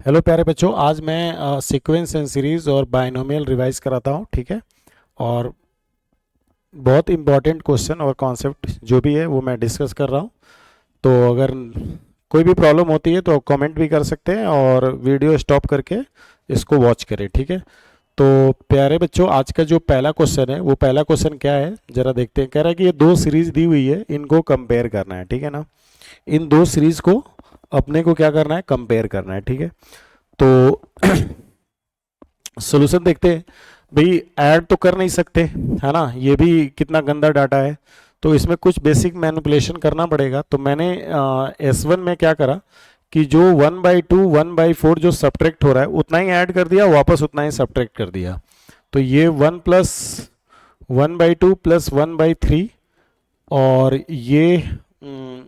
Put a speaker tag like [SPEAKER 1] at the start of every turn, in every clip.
[SPEAKER 1] Hello प्यारे बच्चों, आज मैं सीक्वेंस एंड सीरीज और बाइनोमियल रिवाइज कराता हूँ। ठीक है। और बहुत इंपॉर्टेंट क्वेश्चन और कॉन्सेप्ट जो भी है वो मैं डिस्कस कर रहा हूँ। तो अगर कोई भी प्रॉब्लम होती है तो कमेंट भी कर सकते हैं और वीडियो स्टॉप करके इसको वॉच करें। ठीक है। तो प्यारे बच्चों, आज का जो पहला क्वेश्चन है वो पहला क्वेश्चन क्या है जरा देखते हैं। कह रहा है कि ये दो सीरीज दी हुई है, इनको कंपेयर करना है। ठीक है ना। इन दो सीरीज को अपने को क्या करना है, कंपेयर करना है। ठीक है। तो सोल्यूशन देखते हैं। भाई ऐड तो कर नहीं सकते, है ना, ये भी कितना गंदा डाटा है। तो इसमें कुछ बेसिक मैनिपुलेशन करना पड़ेगा। तो मैंने S1 में क्या करा कि जो 1/2 1/4 जो सब्ट्रैक्ट हो रहा है उतना ही ऐड कर दिया, वापस उतना ही सब्ट्रैक्ट कर दिया। तो ये 1 प्लस 1/2 प्लस 1/3 और ये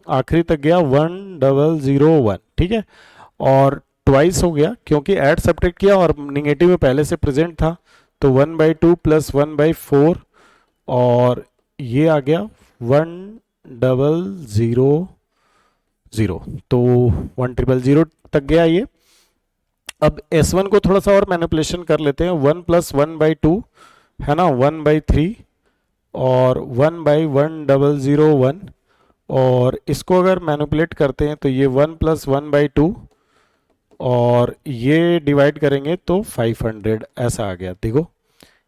[SPEAKER 1] आखिरी तक गया 1001। ठीक है। और ट्वाइस हो गया क्योंकि ऐड सब्ट्रैक्ट किया और निगेटिव में पहले से प्रेजेंट था। तो 1/2 प्लस 1/4 और ये आ गया 1000। तो 1000 तक गया ये। अब S1 को थोड़ा सा और मैनिपुलेशन कर लेते हैं। 1 प्लस 1/2 है ना, 1/3 और 1/1001। और इसको अगर मैनिपुलेट करते हैं तो ये 1 प्लस 1/2 और ये डिवाइड करेंगे तो 500 ऐसा आ गया। देखो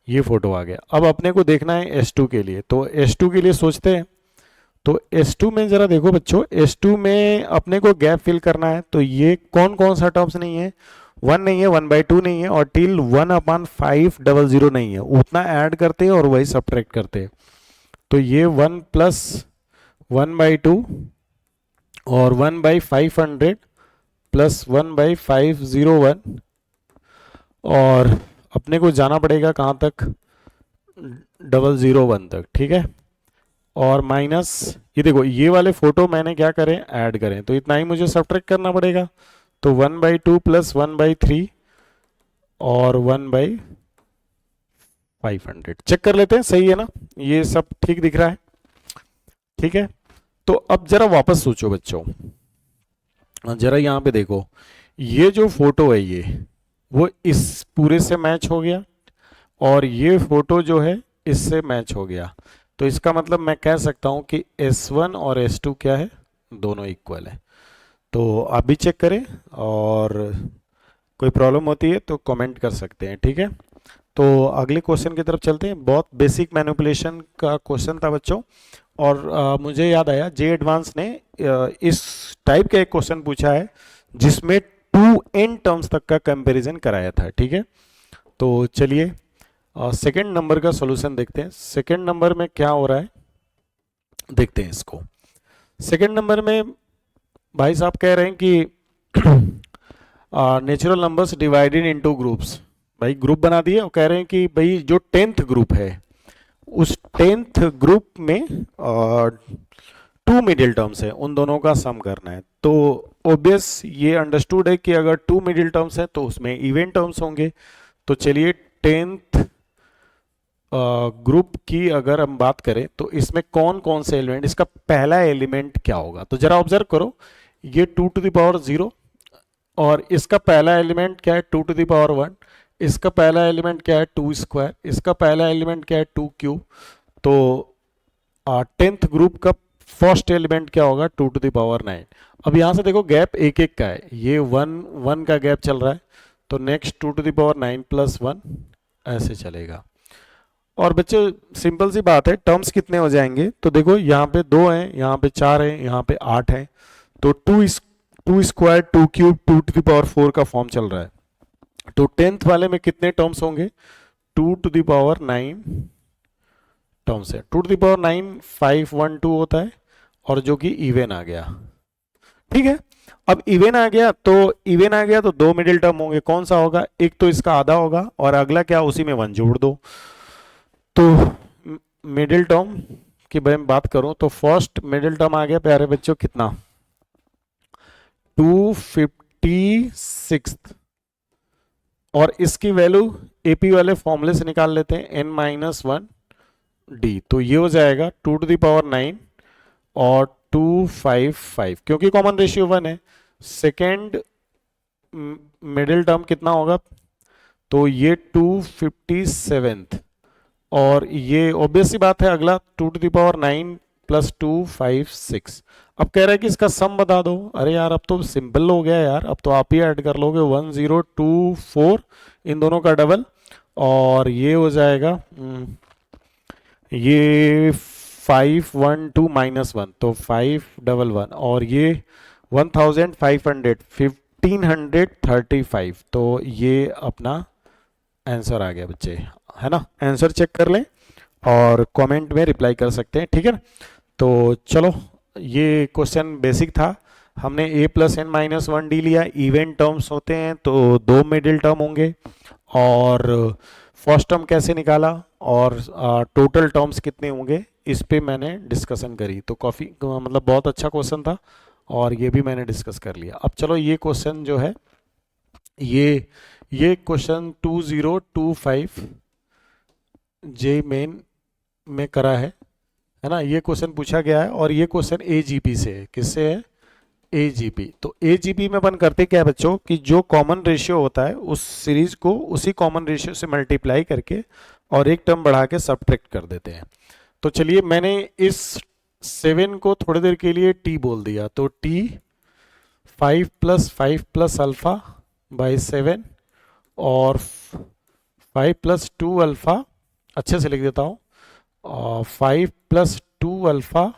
[SPEAKER 1] ये फोटो आ गया। अब अपने को देखना है S2 के लिए। तो S2 के लिए सोचते हैं। तो S2 में जरा देखो बच्चों, S2 में अपने को गैप फिल करना है। तो ये कौन कौन सा टर्म्स नहीं है, 1 नहीं है, 1/2 नहीं है और टिल 1/500 नहीं है। उतना ऐड करते हैं और वही सब्ट्रैक्ट करते हैं। तो ये 1 प्लस 1/2 और 1/500 प्लस 1/501 और अपने को जाना पड़ेगा कहाँ तक, 001 तक। ठीक है। और माइनस ये देखो, ये वाले फोटो मैंने क्या करें, ऐड करें। तो इतना ही मुझे सब्ट्रैक्ट करना पड़ेगा। तो 1/2 प्लस 1/3 और 1/500 चेक कर लेते हैं, सही है ना, ये सब ठीक दिख रहा है। ठीक है। तो अब जरा वापस सोचो बच्चों, जरा यहाँ पे देखो, ये जो फोटो है ये वो इस पूरे से मैच हो गया और ये फोटो जो है इससे मैच हो गया। तो इसका मतलब मैं कह सकता हूं कि S1 और S2 क्या है, दोनों इक्वल है। तो आप भी चेक करें और कोई प्रॉब्लम होती है तो कमेंट कर सकते हैं। ठीक है। तो अगले क्वेश्चन की तरफ चलते हैं। बहुत बेसिक मैनिपुलेशन का क्वेश्चन था बच्चों। और मुझे याद आया जे एडवांस ने इस टाइप का एक क्वेश्चन पूछा है जिसमें 2n टर्म्स तक का कंपैरिजन कराया था। ठीक है। तो चलिए सेकंड नंबर का सॉल्यूशन देखते हैं। सेकंड नंबर में क्या हो रहा है देखते हैं इसको। सेकंड नंबर में भाई साहब कह रहे हैं कि natural numbers divided into groups. भाई ग्रुप बना दिए और कह रहे हैं कि भाई जो 10th ग्रुप है उस 10th ग्रुप में 2 मिडिल टर्म्स है, उन दोनों का सम करना है। तो ऑब्वियस ये अंडरस्टूड है कि अगर 2 मिडिल टर्म्स है तो उसमें इवन टर्म्स होंगे। तो चलिए 10th ग्रुप की अगर हम बात करें तो इसमें कौन कौन से एलिमेंट, इसका पहला एलिमेंट क्या होगा। तो जरा ऑब्जर्व करो, ये 2 to the power 0 और इसका पहला एलिमेंट क्या है, 2 to the power 1। इसका पहला एलिमेंट क्या है, 2 स्क्वायर। इसका पहला एलिमेंट क्या है, 2 क्यूब। तो 10th ग्रुप का फर्स्ट एलिमेंट क्या होगा, 2 to the power 9। अब यहां से देखो गैप एक एक का है, ये 1 का गैप चल रहा है। तो next 2 to the power 9 plus 1 ऐसे चलेगा। और बच्चे सिंपल सी बात है, टर्म्स कितने हो जाएंगे। तो देखो यहाँ पे 2 हैं, यहाँ पे 4 हैं, यहाँ पे 8 हैं। तो 2 square 2 cube 2 to the power 4 का फॉर्म चल रहा है। तो 10th वाले में कितने टर्म्स होंगे, 2 to the power 9 टर्म्स है। 2 to the power 9 512 होता है और जो कि इवन आ गया। ठीक है। अब इवन आ गया तो दो मिडिल टर्म होंगे। कौन सा होगा, एक तो इसका आधा होगा और अगला क्या, उसी में 1 जोड़ दो। तो मिडिल टर्म की मैं बात करूं तो फर्स्ट मिडिल टर्म आ गया प्यारे बच्चों कितना, 256। और इसकी वैल्यू एपी वाले फॉर्मूले से निकाल लेते हैं, n-1d। तो ये हो जाएगा 2 to the power 9 और 255, क्योंकि कॉमन रेशियो 1 है। सेकेंड मिडिल टर्म कितना होगा, तो ये 257th, और ये ऑब्वियस सी बात है अगला 2⁹9 + 2 5 6। अब कह रहा है कि इसका सम बता दो। अरे यार अब तो सिंपल हो गया यार, अब तो आप ही ऐड कर लोगे 1024 इन दोनों का डबल, और ये हो जाएगा ये 512 -1 तो 511, और ये 1500 1535, तो ये अपना आंसर आ गया बच्चे, है ना। आंसर चेक कर लें और कमेंट में रिप्लाई कर सकते हैं, ठीक है ना। तो चलो, ये क्वेश्चन बेसिक था। हमने a+n-1d लिया। इवेंट टर्म्स होते हैं तो 2 मिडिल टर्म होंगे, और फर्स्ट टर्म कैसे निकाला, और टोटल टर्म्स कितने होंगे, इस पे मैंने डिस्कशन करी। तो काफ़ी मतलब बहुत अच्छा क्वेश्चन था, और ये भी मैंने डिस्कस कर लिया। अब चलो, ये क्वेश्चन जो है ये क्वेश्चन 2025 जे मेन में करा है ना। ये क्वेश्चन पूछा गया है, और ये क्वेश्चन एजीपी से है। किससे है, एजीपी। तो एजीपी में अपन करते क्या है बच्चों, कि जो कॉमन रेशियो होता है उस सीरीज को उसी कॉमन रेशियो से मल्टीप्लाई करके और एक टर्म बढ़ा के सबट्रैक्ट कर देते हैं। तो चलिए, मैंने इस 7 को थोड़ी देर के लिए टी बोल दिया, तो टी 5 + 5 + अल्फा बाई 7, और 5 + 2 अल्फा, अच्छे से लिख देता हूँ, 5 + 2 अल्फा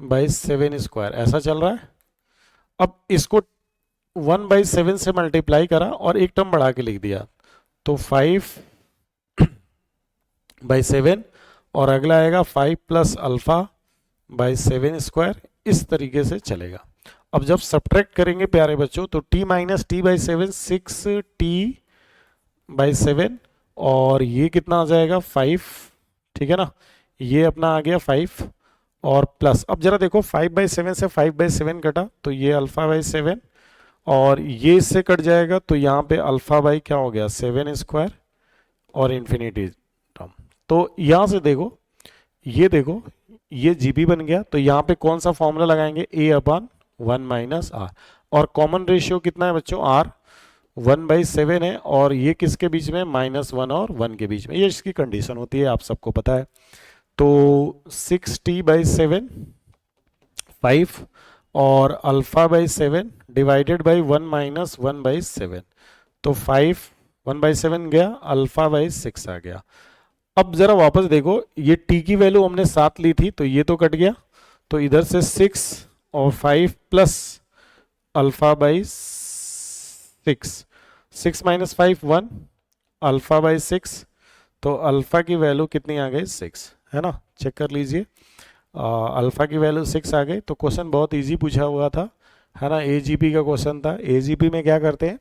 [SPEAKER 1] बाई 7², ऐसा चल रहा है। अब इसको 1/7 से मल्टीप्लाई करा और एक टर्म बढ़ा के लिख दिया, तो 5/7, और अगला आएगा 5 + अल्फा बाई 7², इस तरीके से चलेगा। अब जब सब्ट्रैक्ट करेंगे प्यारे बच्चों, तो t - t/7 6t/7, और ये कितना आ जाएगा 5, ठीक है ना। ये अपना आ गया 5, और प्लस, अब जरा देखो 5/7 से 5/7 कटा, तो ये अल्फा/7, और ये इससे कट जाएगा, तो यहाँ पे अल्फा बाई क्या हो गया 7² और इन्फिनिटी टर्म। तो यहाँ से देखो, ये जीपी बन गया। तो यहाँ पे कौन सा फॉर्मूला लगाएंगे, a/1 - r, और कॉमन रेशियो कितना है बच्चों, r 1/7 है, और ये किसके बीच में, -1 और 1 के बीच में, ये इसकी कंडीशन होती है, आप सबको पता है। तो 6t/7 5, और अल्फा/7 डिवाइडेड बाई 1 - 1/7, तो 5 1/7 गया, अल्फा/6 आ गया। अब जरा वापस देखो, ये t की वैल्यू हमने 7 ली थी, तो ये तो कट गया, तो इधर से 6 और 5 प्लस अल्फा/6, 6 - 5 1, अल्फा/6, तो अल्फा की वैल्यू कितनी आ गई 6, है ना। चेक कर लीजिए, अल्फा की वैल्यू 6 आ गई। तो क्वेश्चन बहुत इजी पूछा हुआ था, है ना। एजीपी का क्वेश्चन था। एजीपी में क्या करते हैं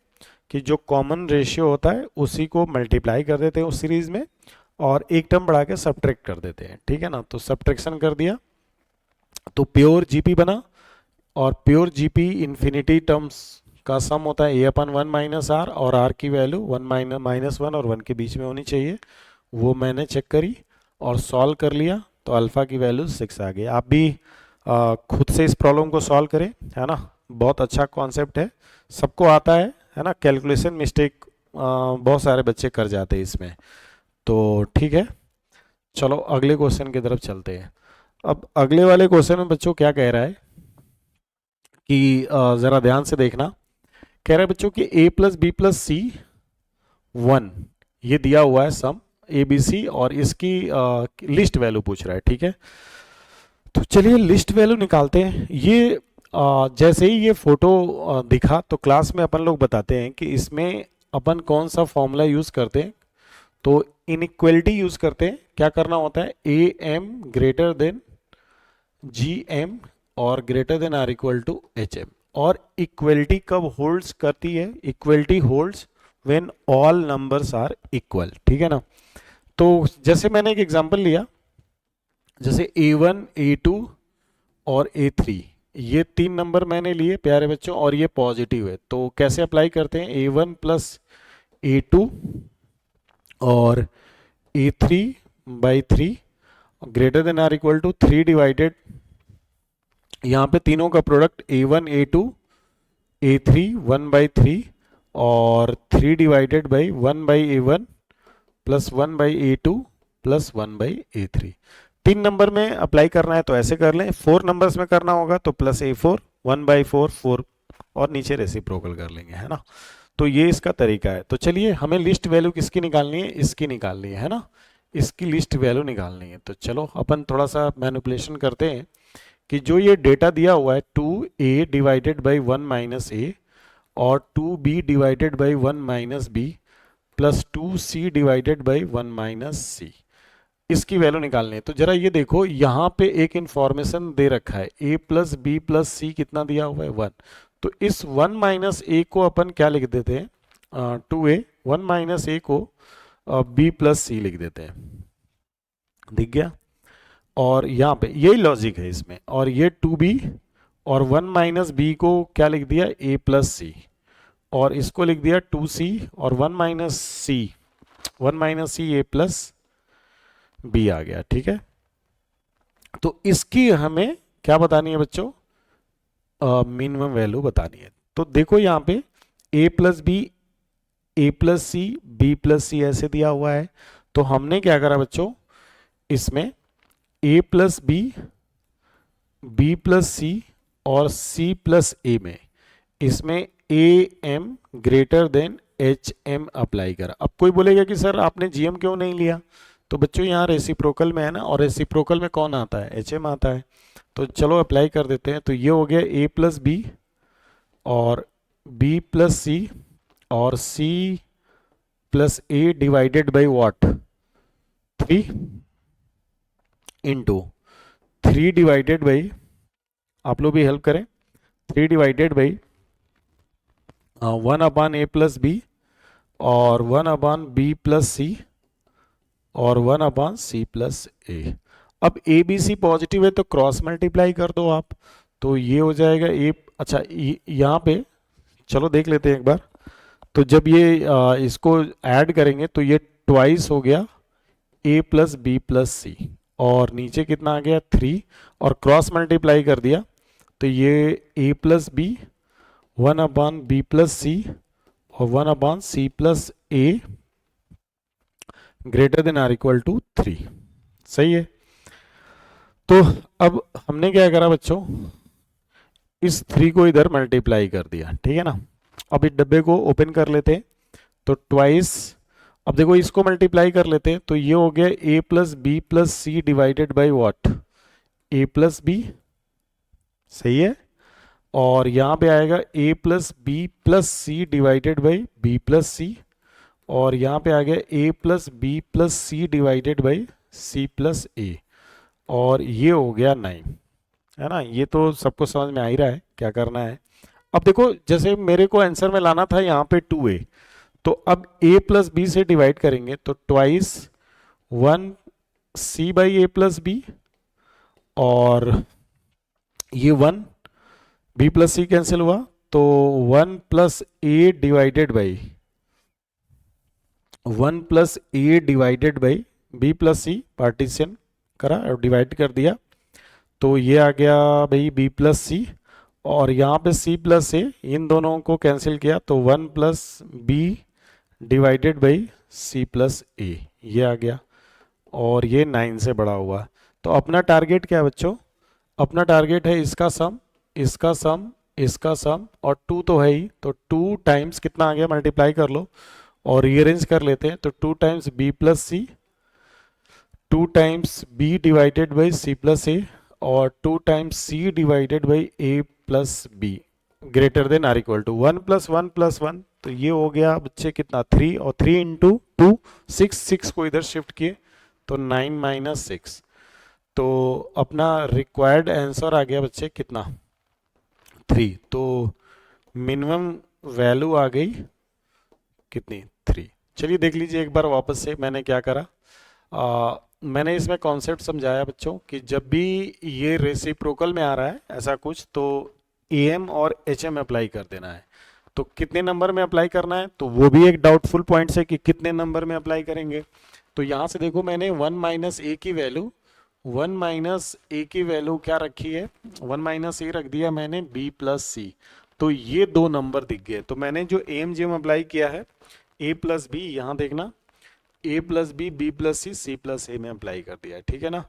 [SPEAKER 1] कि जो कॉमन रेशियो होता है उसी को मल्टीप्लाई कर देते हैं उस सीरीज में, और एक टर्म बढ़ा के सब्ट्रैक्ट कर देते हैं, ठीक है ना। तो सब्ट्रैक्शन कर दिया, तो प्योर जीपी बना, और प्योर जीपी इन्फिनिटी टर्म्स का सम होता है a/1 - r, और r की वैल्यू 1 और 1 के बीच में होनी चाहिए। वो मैंने चेक करी और सॉल्व कर लिया, तो अल्फ़ा की वैल्यू 6 आ गई। आप भी खुद से इस प्रॉब्लम को सॉल्व करें, है ना। बहुत अच्छा कॉन्सेप्ट है, सबको आता है ना। कैलकुलेशन मिस्टेक बहुत सारे बच्चे कर जाते हैं इसमें, तो ठीक है। चलो अगले क्वेश्चन की तरफ चलते हैं। अब अगले वाले क्वेश्चन में बच्चों क्या कह रहा है कि ज़रा ध्यान से देखना। कह रहा है बच्चों कि a + b + c 1, ये दिया हुआ है सम ABC, और इसकी लिस्ट वैल्यू पूछ रहा है, ठीक है। तो चलिए लिस्ट वैल्यू निकालते हैं। ये जैसे ही ये फोटो दिखा, तो क्लास में अपन लोग बताते हैं कि इसमें अपन कौन सा फॉर्मूला यूज करते हैं। तो इनइक्वलिटी यूज करते हैं। क्या करना होता है, AM ग्रेटर देन GM और ग्रेटर देन R = HM। और इक्वलिटी कब होल्ड्स करती है, equality holds when all numbers are equal, ठीक है ना। तो जैसे मैंने एक एग्जांपल लिया, जैसे A1 A2 और A3, ये 3 नंबर मैंने लिए प्यारे बच्चों, और ये पॉजिटिव है। तो कैसे अप्लाई करते हैं, A1 + A2 और A3/3 greater than R = 3 divided, यहाँ पे तीनों का प्रोडक्ट A1 A2 A3 1/3 और 3 divided by 1/A1 plus 1/A2 plus 1/A3। 3 number में अप्लाई करना है तो ऐसे कर लें, 4 नंबर्स में करना होगा तो प्लस A4 1/4 4 और नीचे रेसिप्रोकल कर लेंगे, है ना। तो ये इसका तरीका है। तो चलिए हमें लिस्ट वैल्यू किसकी निकालनी है, इसकी निकालनी है ना, इसकी लिस्ट वैल्यू निकालनी है। तो चलो अपन थोड़ा सा मैनिपुलेशन करते हैं कि जो ये डेटा दिया हुआ है 2A divided by 1 minus A और 2B divided by 1 minus B plus 2C divided by 1 minus C, इसकी वैल्यू निकालनी है। तो जरा ये देखो यहाँ पे एक इंफॉर्मेशन दे रखा है a प्लस बी प्लस सी कितना दिया हुआ है 1। तो इस 1 माइनस ए को अपन क्या लिख देते हैं, 2A, 1 माइनस ए को b प्लस सी लिख देते हैं, दिख गया। और यहाँ पे यही लॉजिक है इसमें, और ये 2b और 1 माइनस बी को क्या लिख दिया a प्लस सी, और इसको लिख दिया 2c और 1 minus C a plus B आ गया, ठीक है। तो इसकी हमें क्या बतानी है बच्चों, मिनिमम वैल्यू बतानी है। तो देखो यहाँ पे a plus B, a plus C, b plus C ऐसे दिया हुआ है। तो हमने क्या करा बच्चों, इसमें a plus B, b plus C और c प्लस a में इसमें am greater than hm apply करा। अब कोई बोलेगा कि सर आपने gm क्यों नहीं लिया, तो बच्चों यहाँ रेसिप्रोकल में है ना, और रेसिप्रोकल में कौन आता है, hm आता है। तो चलो अप्लाई कर देते हैं। तो ये हो गया a प्लस बी और b प्लस सी और c plus a divided by what 3 into 3 divided by, आप लोग भी हेल्प करें, 3 divided by 1 upon a plus B और 1 अपॉन b प्लस सी और 1 अपॉन सी प्लस ए। अब ए बी सी पॉजिटिव है तो क्रॉस मल्टीप्लाई कर दो आप, तो ये हो जाएगा ए, अच्छा यहाँ पे चलो देख लेते हैं एक बार। तो जब ये इसको ऐड करेंगे तो ये ट्वाइस हो गया ए प्लस बी प्लस सी, और नीचे कितना आ गया 3, और क्रॉस मल्टीप्लाई कर दिया तो ये A plus B 1 upon B plus C और 1 upon C plus A greater than or equal to 3, सही है। तो अब हमने क्या करा बच्चों, इस 3 को इधर मल्टीप्लाई कर दिया, ठीक है ना। अब इस डब्बे को ओपन कर लेते हैं तो ट्वाइस, अब देखो इसको मल्टीप्लाई कर लेते हैं तो ये हो गया a plus B plus C divided by what a plus B, सही है। और यहाँ पे आएगा a plus B plus C divided by B plus C, और यहाँ पे आ गया a plus B plus C divided by C plus A, और ये हो गया 9, है ना। ये तो सबको समझ में आ ही रहा है क्या करना है। अब देखो जैसे मेरे को आंसर में लाना था यहाँ पे 2a, तो अब a प्लस बी से डिवाइड करेंगे तो twice 1 c by a plus B, और ये 1 b प्लस सी कैंसिल हुआ तो 1 plus a divided by 1 plus a divided by b plus C, partition करा और डिवाइड कर दिया तो ये आ गया भाई b प्लस सी, और यहाँ पे c प्लस ए, इन दोनों को कैंसिल किया तो 1 plus B divided by C plus A, ये आ गया, और ये 9 से बड़ा हुआ। तो अपना टारगेट क्या है बच्चों, अपना टारगेट है इसका सम, इसका सम, इसका सम, और 2 तो है ही, तो 2 टाइम्स कितना आ गया, मल्टीप्लाई कर लो और रीअरेंज कर लेते हैं। तो 2 times B plus C, 2 times B divided by C plus A, और 2 times C divided by A plus B greater than or equal to 1 plus 1 plus 1, तो ये हो गया बच्चे कितना 3, और 3 इंटू 2 6 को इधर शिफ्ट किए तो 9 माइनस 6, तो अपना रिक्वायर्ड आंसर आ गया बच्चे कितना 3। तो मिनिमम वैल्यू आ गई कितनी 3। चलिए देख लीजिए एक बार वापस से मैंने क्या करा, मैंने इसमें कॉन्सेप्ट समझाया बच्चों कि जब भी ये रेसिप्रोकल में आ रहा है ऐसा कुछ तो am और hm अप्लाई कर देना है। तो कितने नंबर में अप्लाई करना है, तो वो भी एक डाउटफुल पॉइंट है कि कितने नंबर में अप्लाई करेंगे। तो यहाँ से देखो मैंने 1 माइनस ए की वैल्यू, 1 माइनस ए की वैल्यू क्या रखी है, 1 माइनस ए रख दिया मैंने b प्लस सी, तो ये दो नंबर दिख गए, तो मैंने जो AMGM अप्लाई किया है a प्लस बी, यहाँ देखना a plus B, B plus C, C plus A में अप्लाई कर दिया है, ठीक है ना।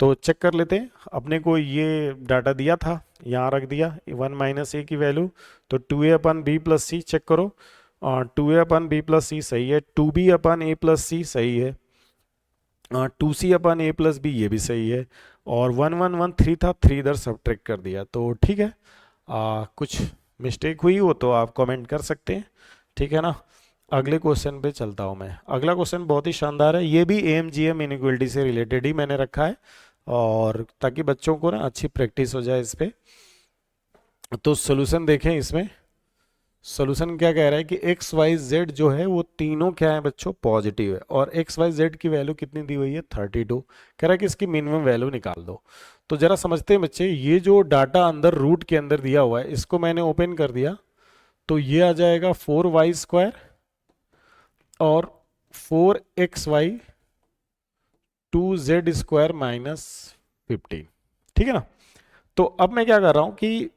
[SPEAKER 1] तो चेक कर लेते हैं, अपने को ये डाटा दिया था, यहाँ रख दिया 1 माइनस ए की वैल्यू, तो 2a अपन बी प्लस सी चेक करो, 2a अपन बी प्लस सी सही है, 2b अपन ए प्लस सी सही है, 2c अपन ए प्लस बी ये भी सही है, और 1 1 1 3 था, 3 इधर सब्ट्रैक्ट कर दिया, तो ठीक है। कुछ मिस्टेक हुई हो तो आप कमेंट कर सकते हैं, ठीक है ना। अगले क्वेश्चन पे चलता हूँ मैं। अगला क्वेश्चन बहुत ही शानदार है, ये भी AMGM इनइक्वालिटी से रिलेटेड ही मैंने रखा है, और ताकि बच्चों को ना अच्छी प्रैक्टिस हो जाए इस पे। तो सोल्यूशन देखें, इसमें सोल्यूशन क्या कह रहा है कि एक्स वाई जेड जो है वो तीनों क्या है बच्चों, पॉजिटिव है, और एक्स वाई जेड की वैल्यू कितनी दी हुई है 32, कह रहा है कि इसकी मिनिमम वैल्यू निकाल दो। तो जरा समझते हैं बच्चे, ये जो डाटा अंदर रूट के अंदर दिया हुआ है, इसको मैंने ओपन कर दिया, तो ये आ जाएगा 4y² और 4xy 2z² माइनस 15, ठीक है ना। तो अब मैं क्या कर रहा हूं कि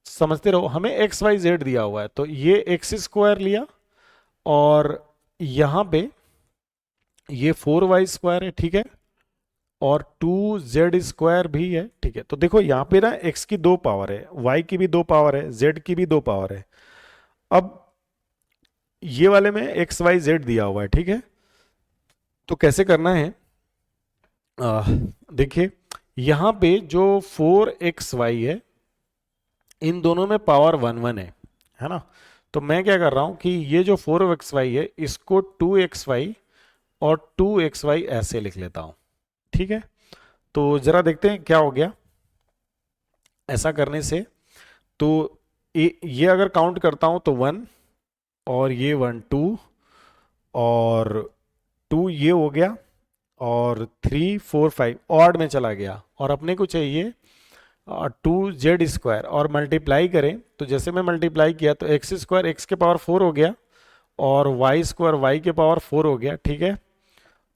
[SPEAKER 1] समझते रहो, हमें एक्स वाई जेड दिया हुआ है, तो ये x² लिया, और यहां पे ये 4y² है, ठीक है, और 2z² भी है, ठीक है। तो देखो यहाँ पे ना x की 2 पावर है, y की भी 2 पावर है, z की भी 2 पावर है। अब ये वाले में एक्स वाई जेड दिया हुआ है, ठीक है। तो कैसे करना है, देखिए यहां पे जो 4xy है, इन दोनों में पावर 1 1 है ना। तो मैं क्या कर रहा हूं कि ये जो 4xy है, इसको 2xy और 2xy ऐसे लिख लेता हूं, ठीक है। तो जरा देखते हैं क्या हो गया ऐसा करने से। तो ये अगर काउंट करता हूं तो 1, और ये 1 2, और 2 ये हो गया, और 3 4 5 ऑड में चला गया, और अपने को चाहिए 2z² और मल्टीप्लाई करें, तो जैसे मैं मल्टीप्लाई किया तो x² x के पावर 4 हो गया, और y² y के पावर 4 हो गया, ठीक है।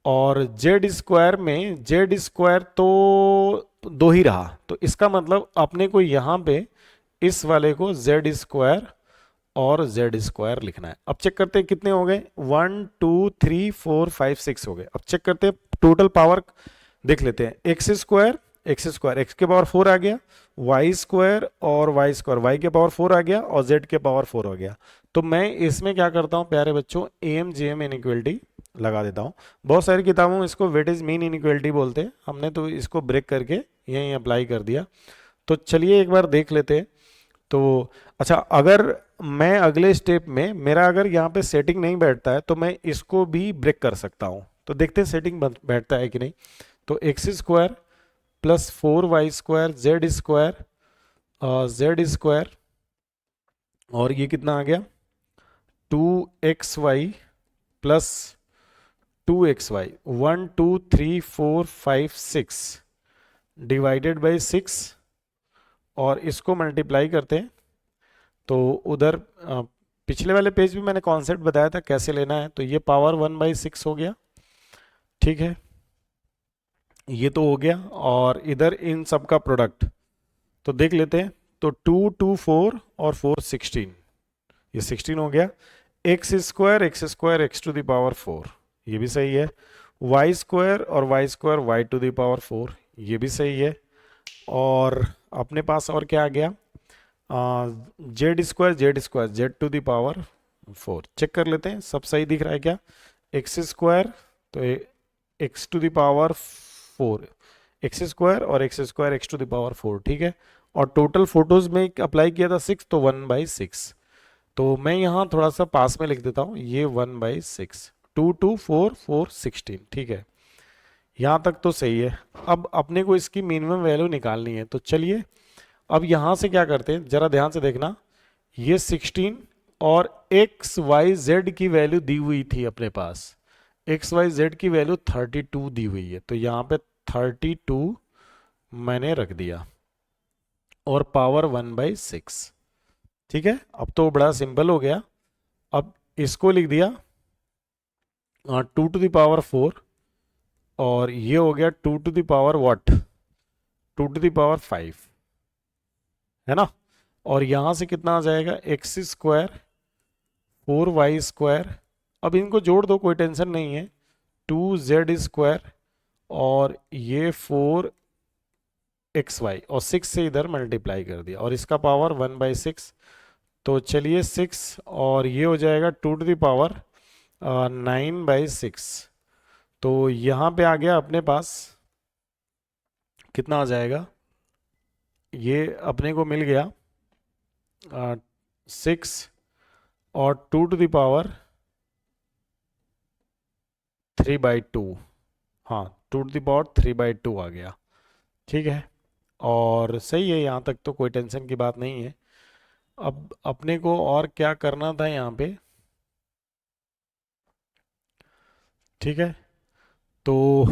[SPEAKER 1] और z² में z² तो 2 ही रहा, तो इसका मतलब अपने को यहाँ पे इस वाले को z² और z² लिखना है। अब चेक करते हैं कितने हो गए, 1 2 3 4 5 6 हो गए। अब चेक करते हैं टोटल पावर, देख लेते हैं, x² x के पावर 4 आ गया, y² और y² y के पावर 4 आ गया, और z के पावर 4 हो गया। तो मैं इसमें क्या करता हूं प्यारे बच्चों, AMGM इनइक्वालिटी लगा देता हूं। बहुत सारी किताबों में इसको वेटेज मीन इनइक्वालिटी बोलते हैं, हमने तो इसको ब्रेक करके यहीं अप्लाई कर दिया। तो चलिए एक बार देख लेते हैं। तो अच्छा, अगर मैं अगले स्टेप में, मेरा अगर यहाँ पे सेटिंग नहीं बैठता है, तो मैं इसको भी ब्रेक कर सकता हूँ। तो देखते हैं सेटिंग बैठता है कि नहीं। तो x² प्लस 4y² z² और ये कितना आ गया, 2xy plus 2xy 1 2 3 4 5 6 divided by 6, और इसको मल्टीप्लाई करते हैं। तो उधर पिछले वाले पेज में मैंने कॉन्सेप्ट बताया था कैसे लेना है। तो ये पावर 1/6 हो गया, ठीक है, ये तो हो गया। और इधर इन सब का प्रोडक्ट तो देख लेते हैं। तो 2 2 4 और 4 16, ये 16 हो गया। x² x to the power 4, ये भी सही है। y² और y² y to the power 4, ये भी सही है। और अपने पास और क्या आ गया, z² z to the power 4। Check कर लेते हैं सब सही दिख रहा है क्या। x² तो x to the power 4, x² और x² x to the power 4, ठीक है। और टोटल फोटोज में अप्लाई किया था 6, तो 1/6। तो मैं यहाँ थोड़ा सा पास में लिख देता हूँ, ये 1/6, 2 2 4 4 16, ठीक है। यहाँ तक तो सही है। अब अपने को इसकी मिनिमम वैल्यू निकालनी है, तो चलिए अब यहाँ से क्या करते हैं, जरा ध्यान से देखना। ये 16 और x y z की वैल्यू दी हुई थी अपने पास, x y z की वैल्यू 32 दी हुई है, तो यहाँ पे 32 मैंने रख दिया, और पावर 1/6, ठीक है। अब तो बड़ा सिंपल हो गया। अब इसको लिख दिया 2 टू द पावर 4, और ये हो गया 2 to the power what, 2 to the power 5, है ना। और यहाँ से कितना आ जाएगा, एक्स स्क्वायर 4y स्क्वायर। अब इनको जोड़ दो, कोई टेंशन नहीं है, 2z स्क्वायर और ये 4xy और 6 से इधर मल्टीप्लाई कर दिया और इसका पावर 1/6। तो चलिए 6 और ये हो जाएगा 2 टू द पावर 9/6। तो यहाँ पे आ गया अपने पास कितना आ जाएगा, ये अपने को मिल गया 6 और 2 टू द पावर 3/2। हाँ, 2 टू द पावर 3/2 आ गया। ठीक है, और सही है, यहाँ तक तो कोई टेंशन की बात नहीं है। अब अपने को और क्या करना था यहाँ पे, ठीक है, तो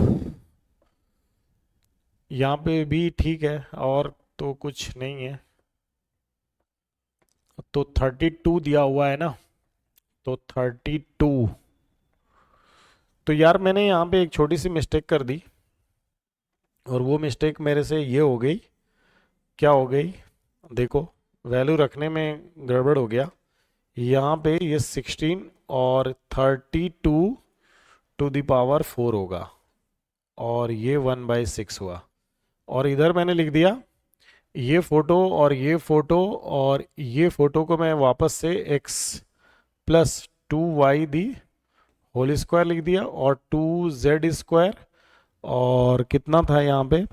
[SPEAKER 1] यहाँ पे भी ठीक है, और तो कुछ नहीं है। तो 32 दिया हुआ है ना, तो 32। तो यार मैंने यहाँ पे एक छोटी सी मिस्टेक कर दी, और वो मिस्टेक मेरे से ये हो गई, क्या हो गई, देखो वैल्यू रखने में गड़बड़ हो गया। यहाँ पे ये 16 और 32 टू द पावर 4 होगा, और ये 1/6 हुआ। और इधर मैंने लिख दिया ये फोटो और ये फोटो, और ये फोटो को मैं वापस से x plus 2y the whole square लिख दिया, और 2z स्क्वायर, और कितना था यहाँ पे,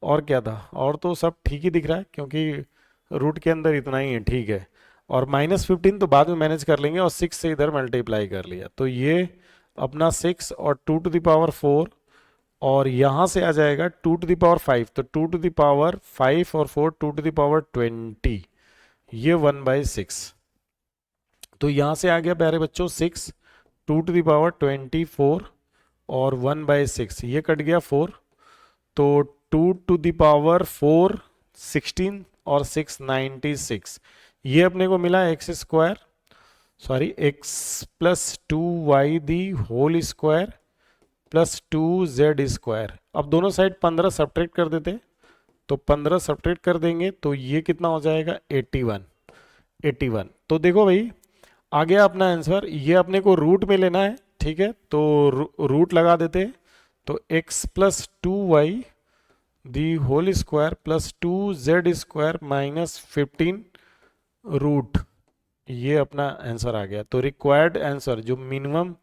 [SPEAKER 1] और क्या था, और तो सब ठीक ही दिख रहा है क्योंकि रूट के अंदर इतना ही है, ठीक है। और -15 तो बाद में मैनेज कर लेंगे, और 6 से इधर मल्टीप्लाई कर लिया, तो ये अपना 6 और 2 टू द पावर 4, और यहाँ से आ जाएगा 2 टू द पावर 5, तो 2 टू द पावर 5 और 4 2 टू द पावर 20, ये 1/6। तो यहाँ से आ गया प्यारे बच्चों 6, 2 टू द पावर 24 और 1/6, ये कट गया 4, तो 2 टू द पावर 4 16 और 6 96, ये अपने को मिला X square, sorry X plus 2y the whole square plus 2z square. अब दोनों साइड 15 सब्ट्रैक्ट कर देते, तो 15 सब्ट्रैक्ट कर देंगे तो ये कितना हो जाएगा 81। तो देखो भाई आ गया अपना आंसर, ये अपने को रूट में लेना है, ठीक है, तो रूट लगा देते, तो x plus 2y the whole square plus 2z square -15 root, ये अपना आंसर आ गया। तो रिक्वायर्ड आंसर जो मिनिमम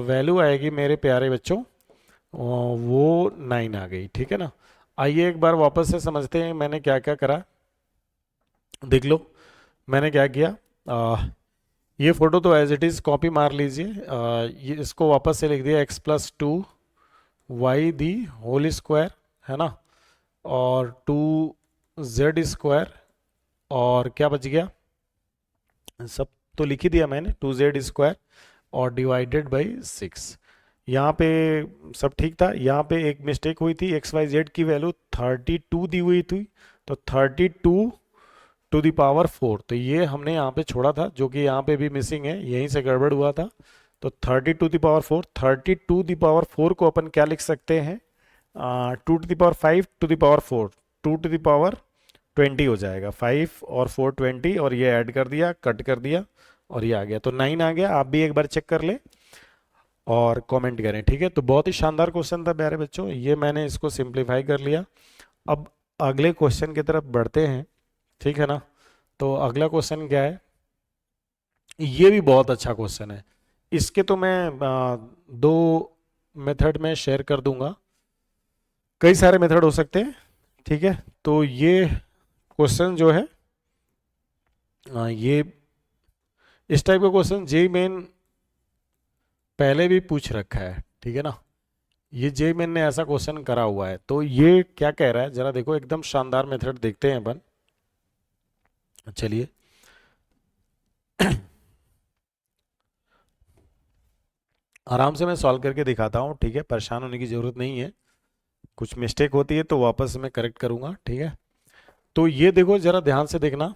[SPEAKER 1] वैल्यू आएगी मेरे प्यारे बच्चों, वो 9 आ गई, ठीक है ना। आइए एक बार वापस से समझते हैं मैंने क्या क्या करा, देख लो मैंने क्या किया। ये फोटो तो एज इट इज़ कॉपी मार लीजिए, ये इसको वापस से लिख दिया x plus 2y the whole square, है ना, और 2z स्क्वायर, और क्या बच गया, सब तो लिख ही दिया मैंने, 2z स्क्वायर और डिवाइडेड बाई 6। यहाँ पे सब ठीक था, यहाँ पे एक मिस्टेक हुई थी, xyz की वैल्यू 32 दी हुई थी, तो 32 टू द पावर 4, तो ये हमने यहाँ पे छोड़ा था, जो कि यहाँ पे भी मिसिंग है, यहीं से गड़बड़ हुआ था। तो 30 to the power 4, 30 to the power 4 को अपन क्या लिख सकते हैं, 2 to the power 5 to the power 4, 2 to the power 20 हो जाएगा, 5 और 4 20, और ये ऐड कर दिया, कट कर दिया, और ये आ गया, तो 9 आ गया। आप भी एक बार चेक कर ले और कमेंट करें, ठीक है। तो बहुत ही शानदार क्वेश्चन था प्यारे बच्चों, ये मैंने इसको सिंप्लीफाई कर लिया। अब अगले क्वेश्चन की तरफ बढ़ते हैं, ठीक है ना। तो अगला क्वेश्चन क्या है, ये भी बहुत अच्छा क्वेश्चन है, इसके तो मैं दो मेथड में शेयर कर दूंगा, कई सारे मेथड हो सकते हैं, ठीक है। तो ये क्वेश्चन जो है, ये इस टाइप का क्वेश्चन जेईई मेन पहले भी पूछ रखा है, ठीक है ना, ये जेईई मेन ने ऐसा क्वेश्चन करा हुआ है। तो ये क्या कह रहा है जरा देखो, एकदम शानदार मेथड देखते हैं अपन, चलिए। आराम से मैं सॉल्व करके दिखाता हूँ, ठीक है, परेशान होने की जरूरत नहीं है, कुछ मिस्टेक होती है तो वापस मैं करेक्ट करूंगा, ठीक है। तो ये देखो जरा ध्यान से देखना,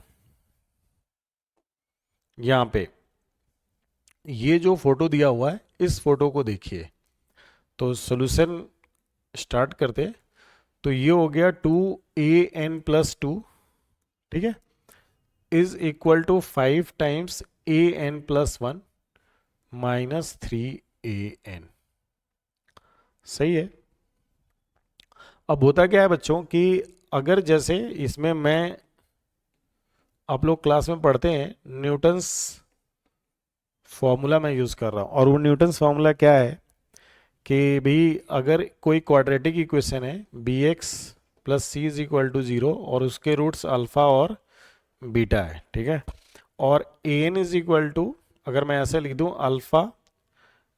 [SPEAKER 1] यहाँ पे ये जो फोटो दिया हुआ है, इस फोटो को देखिए। तो सॉल्यूशन स्टार्ट करते, तो ये हो गया 2an+2, ठीक है, is equal to 5 times a n plus 1 minus 3 an। सही है। अब होता क्या है बच्चों कि अगर जैसे इसमें मैं, आप लोग क्लास में पढ़ते हैं न्यूटन्स फॉर्मूला मैं यूज़ कर रहा हूँ, और वो न्यूटन्स फॉर्मूला क्या है कि भाई अगर कोई क्वाड्रेटिक इक्वेशन है b x plus c is equal to 0 और उसके रूट्स अल्फ़ा और बीटा है, ठीक है, और ए एन इज इक्वल टू, अगर मैं ऐसे लिख दूँ अल्फ़ा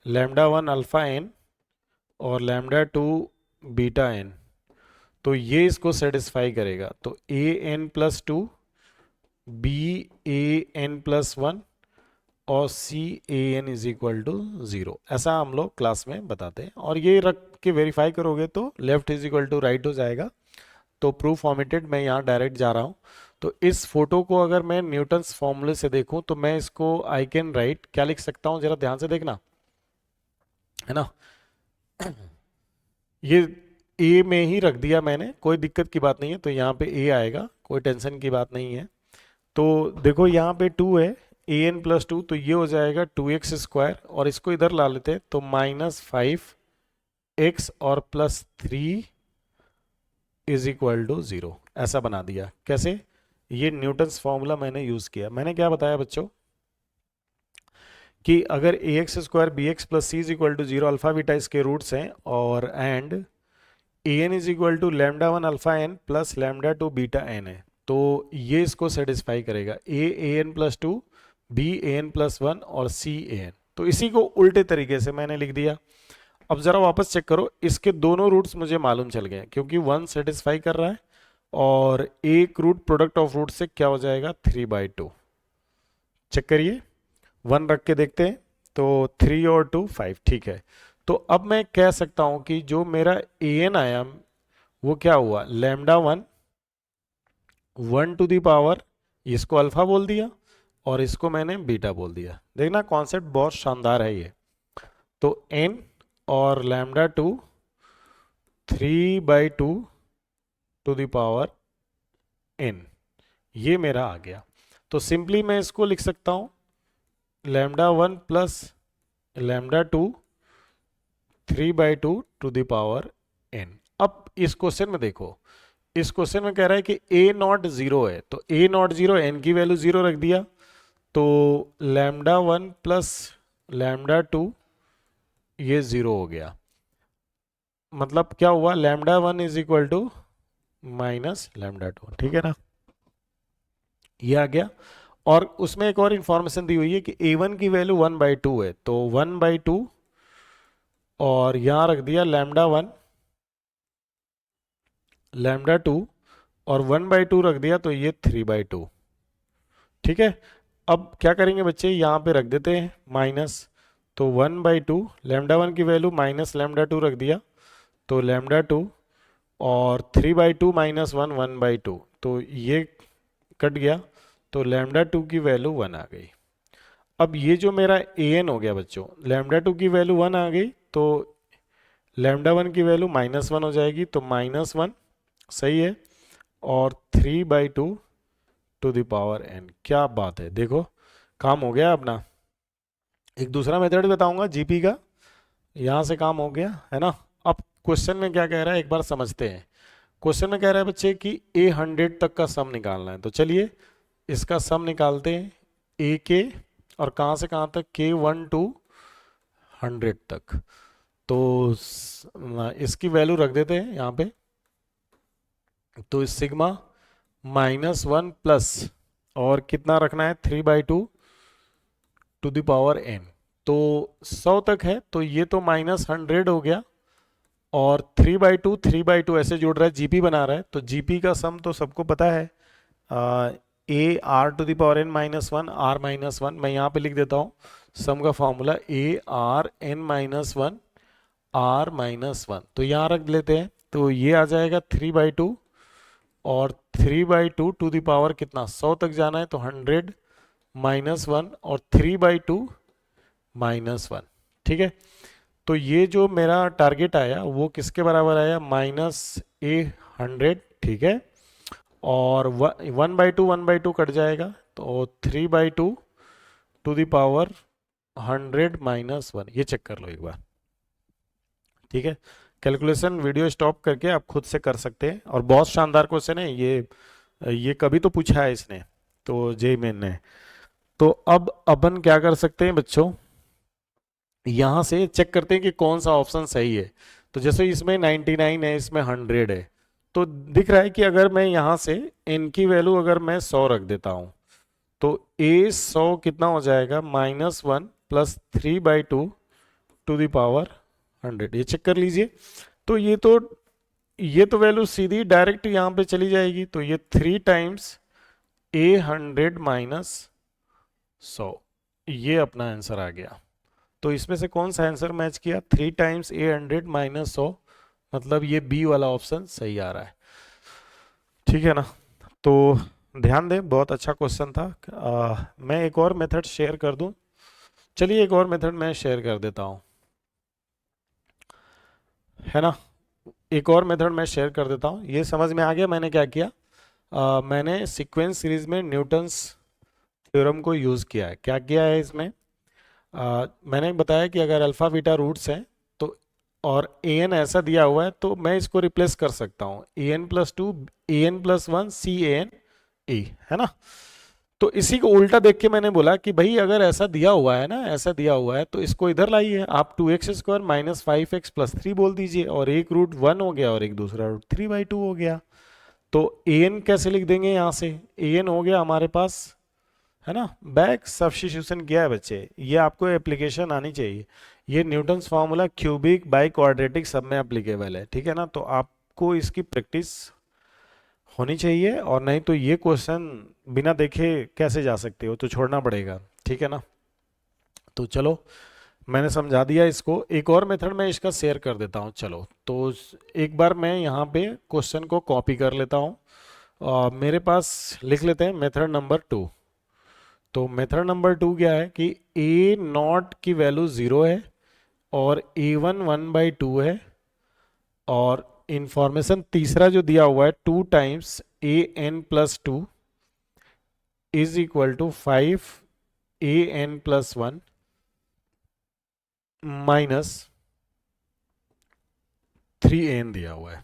[SPEAKER 1] लैम्डा 1 अल्फ़ा एन और लैम्डा 2 बीटा एन, तो ये इसको सेटिस्फाई करेगा। तो ए n plus 2, b a n plus 1 और सी ए एन इज इक्वल टू 0, ऐसा हम लोग क्लास में बताते हैं। और ये रख के वेरीफाई करोगे तो left is equal to right हो जाएगा। तो प्रूफ ऑमिटेड, मैं यहाँ डायरेक्ट जा रहा हूँ। तो इस फोटो को अगर मैं न्यूटन्स फॉर्मूले से देखूं तो मैं इसको आई कैन राइट, क्या लिख सकता हूँ जरा ध्यान से देखना, है ना। ये ए में ही रख दिया मैंने, कोई दिक्कत की बात नहीं है, तो यहाँ पे ए आएगा, कोई टेंशन की बात नहीं है। तो देखो यहाँ पे 2 है, ए एन प्लस 2, तो ये हो जाएगा 2x², और इसको इधर ला लेते हैं तो -5x और +3 इज इक्वल टू 0, ऐसा बना दिया। कैसे? ये न्यूटन्स फॉर्मूला मैंने यूज किया। मैंने क्या बताया बच्चों कि अगर ax² bx plus c is equal to 0, alpha beta इसके रूट्स हैं, और and a n is equal to lambda 1 alpha n plus lambda 2 beta n है, तो ये इसको सेटिस्फाई करेगा। A n plus 2, b a n plus 1 और सी A N. तो इसी को उल्टे तरीके से मैंने लिख दिया। अब जरा वापस चेक करो, इसके दोनों रूट्स मुझे मालूम चल गए क्योंकि 1 सेटिस्फाई कर रहा है, और एक रूट प्रोडक्ट ऑफ रूट से क्या हो जाएगा 3/2। चेक करिए, 1 रख के देखते हैं, तो 3 और 2 5, ठीक है। तो अब मैं कह सकता हूं कि जो मेरा ए एन आया वो क्या हुआ, लैम्डा 1 टू दी पावर, इसको अल्फा बोल दिया और इसको मैंने बीटा बोल दिया। देखना कॉन्सेप्ट बहुत शानदार है ये। तो n और lambda 2 3/2 to the power n, ये मेरा आ गया। तो सिंपली मैं इसको लिख सकता हूं lambda 1 plus lambda 2 3/2 to the power n। अब इस क्वेश्चन में देखो, इस क्वेश्चन में कह रहा है कि a नॉट 0 है, तो a नॉट 0, n की वैल्यू 0 रख दिया, तो लैम्डा 1 प्लस लैम्डा 2 ये 0 हो गया। मतलब क्या हुआ, lambda 1 is equal to minus lambda 2, ठीक है ना, ये आ गया। और उसमें एक और इंफॉर्मेशन दी हुई है कि a1 की वैल्यू 1/2 है, तो 1/2 और यहां रख दिया लैम्डा 1 लैम्डा 2 और 1/2 रख दिया, तो ये 3/2, ठीक है। अब क्या करेंगे बच्चे, यहाँ पे रख देते हैं माइनस, तो 1/2 लैम्डा 1 की वैल्यू माइनस लैम्डा 2 रख दिया, तो लैम्डा 2 और 3/2 माइनस 1 1/2, तो ये कट गया, तो लैम्डा 2 की वैल्यू 1 आ गई। अब ये जो मेरा ए एन हो गया बच्चों, लैम्डा 2 की वैल्यू 1 आ गई, तो लैम्डा 1 की वैल्यू -1 हो जाएगी, तो -1, सही है, और 3/2 टू द पावर n। क्या बात है, देखो काम हो गया अपना। एक दूसरा मेथड बताऊंगा जीपी का, यहां से काम हो गया, है ना। अब क्वेश्चन में क्या कह रहा है एक बार समझते हैं। क्वेश्चन में कह रहा है बच्चे कि a100 तक का सम निकालना है, तो चलिए इसका सम निकालते हैं। a के और कहां से कहां तक, k1 to 100 तक, तो इसकी वैल्यू रख देते हैं यहाँ पे, तो सिग्मा -1 प्लस और कितना रखना है 3/2 टू द पावर n, तो 100 तक है, तो ये तो -100 हो गया, और 3/2 ऐसे जोड़ रहा है, जीपी बना रहा है, तो जीपी का सम तो सबको पता है, a r to the power n -1 r -1। मैं यहाँ पे लिख देता हूँ सम का formula a r n -1 r -1, तो यहाँ रख लेते हैं, तो ये आ जाएगा 3/2 और 3/2 टू द पावर कितना 100 तक जाना है, तो 100 -1 और 3/2 -1, ठीक है। तो ये जो मेरा टारगेट आया वो किसके बराबर आया, -a100, ठीक है। और 1/2 कट जाएगा, तो 3/2 टू द पावर 100 - 1। ये चेक कर लो एक बार, ठीक है। कैलकुलेशन वीडियो स्टॉप करके आप खुद से कर सकते हैं, और बहुत शानदार क्वेश्चन है ये कभी तो पूछा है इसने, तो जेई मेन ने। तो अब अपन क्या कर सकते हैं बच्चों, यहां से चेक करते हैं कि कौन सा ऑप्शन सही है। तो जैसे इसमें 99 है, इसमें 100 है, तो दिख रहा है कि अगर मैं यहां से n की वैल्यू अगर मैं 100 रख देता हूं, तो a 100 कितना हो जाएगा, -1 + 3/2 टू द पावर 100। ये चेक कर लीजिए। तो ये तो वैल्यू सीधी डायरेक्ट यहाँ पे चली जाएगी, तो ये 3 टाइम्स A100 - 100, ये अपना आंसर आ गया। तो इसमें से कौन सा आंसर मैच किया, 3 टाइम्स A100 - 100, मतलब ये बी वाला ऑप्शन सही आ रहा है, ठीक है ना। तो ध्यान दें, बहुत अच्छा क्वेश्चन था। मैं एक और मेथड शेयर कर दूं, चलिए एक और मेथड मैं शेयर कर देता हूं, है ना। एक और मेथड मैं शेयर कर देता हूं, ये समझ में आ गया मैंने क्या किया। मैंने सीक्वेंस सीरीज में न्यूटन्स थ्योरम को यूज़ किया है। क्या किया है इसमें, मैंने बताया कि अगर अल्फ़ा बीटा रूट्स हैं तो, और ए एन ऐसा दिया हुआ है, तो मैं इसको रिप्लेस कर सकता हूँ, an+2 an+1 can a, है ना। तो इसी को उल्टा देख के मैंने बोला कि भाई अगर ऐसा दिया हुआ है ना, ऐसा दिया हुआ है, तो इसको इधर लाइए आप, 2x² - 5x + 3 बोल दीजिए, और एक रूट 1 हो गया और एक दूसरा रूट 3/2 हो गया। तो an कैसे लिख देंगे, यहाँ से an हो गया हमारे पास, है ना। बैक सब्स्टिट्यूशन किया है बच्चे, ये आपको एप्लीकेशन आनी चाहिए। ये Newton's formula cubic by quadratic सब में एप्लीकेबल है, ठीक है ना। तो आपको इसकी प्रैक्टिस होनी चाहिए, और नहीं तो ये क्वेश्चन बिना देखे कैसे जा सकते हो, तो छोड़ना पड़ेगा, ठीक है ना। तो चलो मैंने समझा दिया इसको। एक और मेथड मैं इसका शेयर कर देता हूँ, चलो। तो एक बार मैं यहाँ पे क्वेश्चन को कॉपी कर लेता हूँ, मेरे पास लिख लेते हैं मेथड नंबर 2। तो मेथड नंबर 2 क्या है कि a0 की वैल्यू 0 है, और a1 1/2 है, और इंफॉर्मेशन तीसरा जो दिया हुआ है 2 times an+2 is equal to 5 an+1 - 3an दिया हुआ है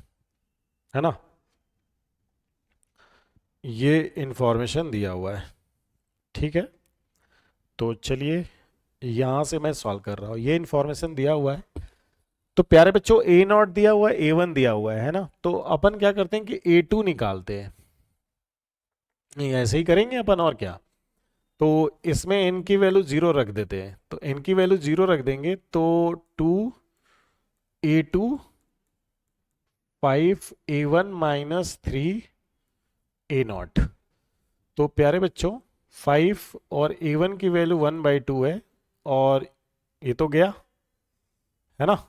[SPEAKER 1] ना। ये इंफॉर्मेशन दिया हुआ है, ठीक है। तो चलिए यहां से मैं सॉल्व कर रहा हूं, ये इंफॉर्मेशन दिया हुआ है। तो प्यारे बच्चों a0 दिया हुआ है, a1 दिया हुआ है ना। तो अपन क्या करते हैं कि a2 निकालते हैं, नहीं ऐसे ही करेंगे अपन, और क्या। तो इसमें n की वैल्यू 0 रख देते हैं, तो n की वैल्यू 0 रख देंगे, तो 2a2 5a1 - 3a0। तो प्यारे बच्चों 5 और a1 की वैल्यू 1/2 है, और ये तो गया, है ना,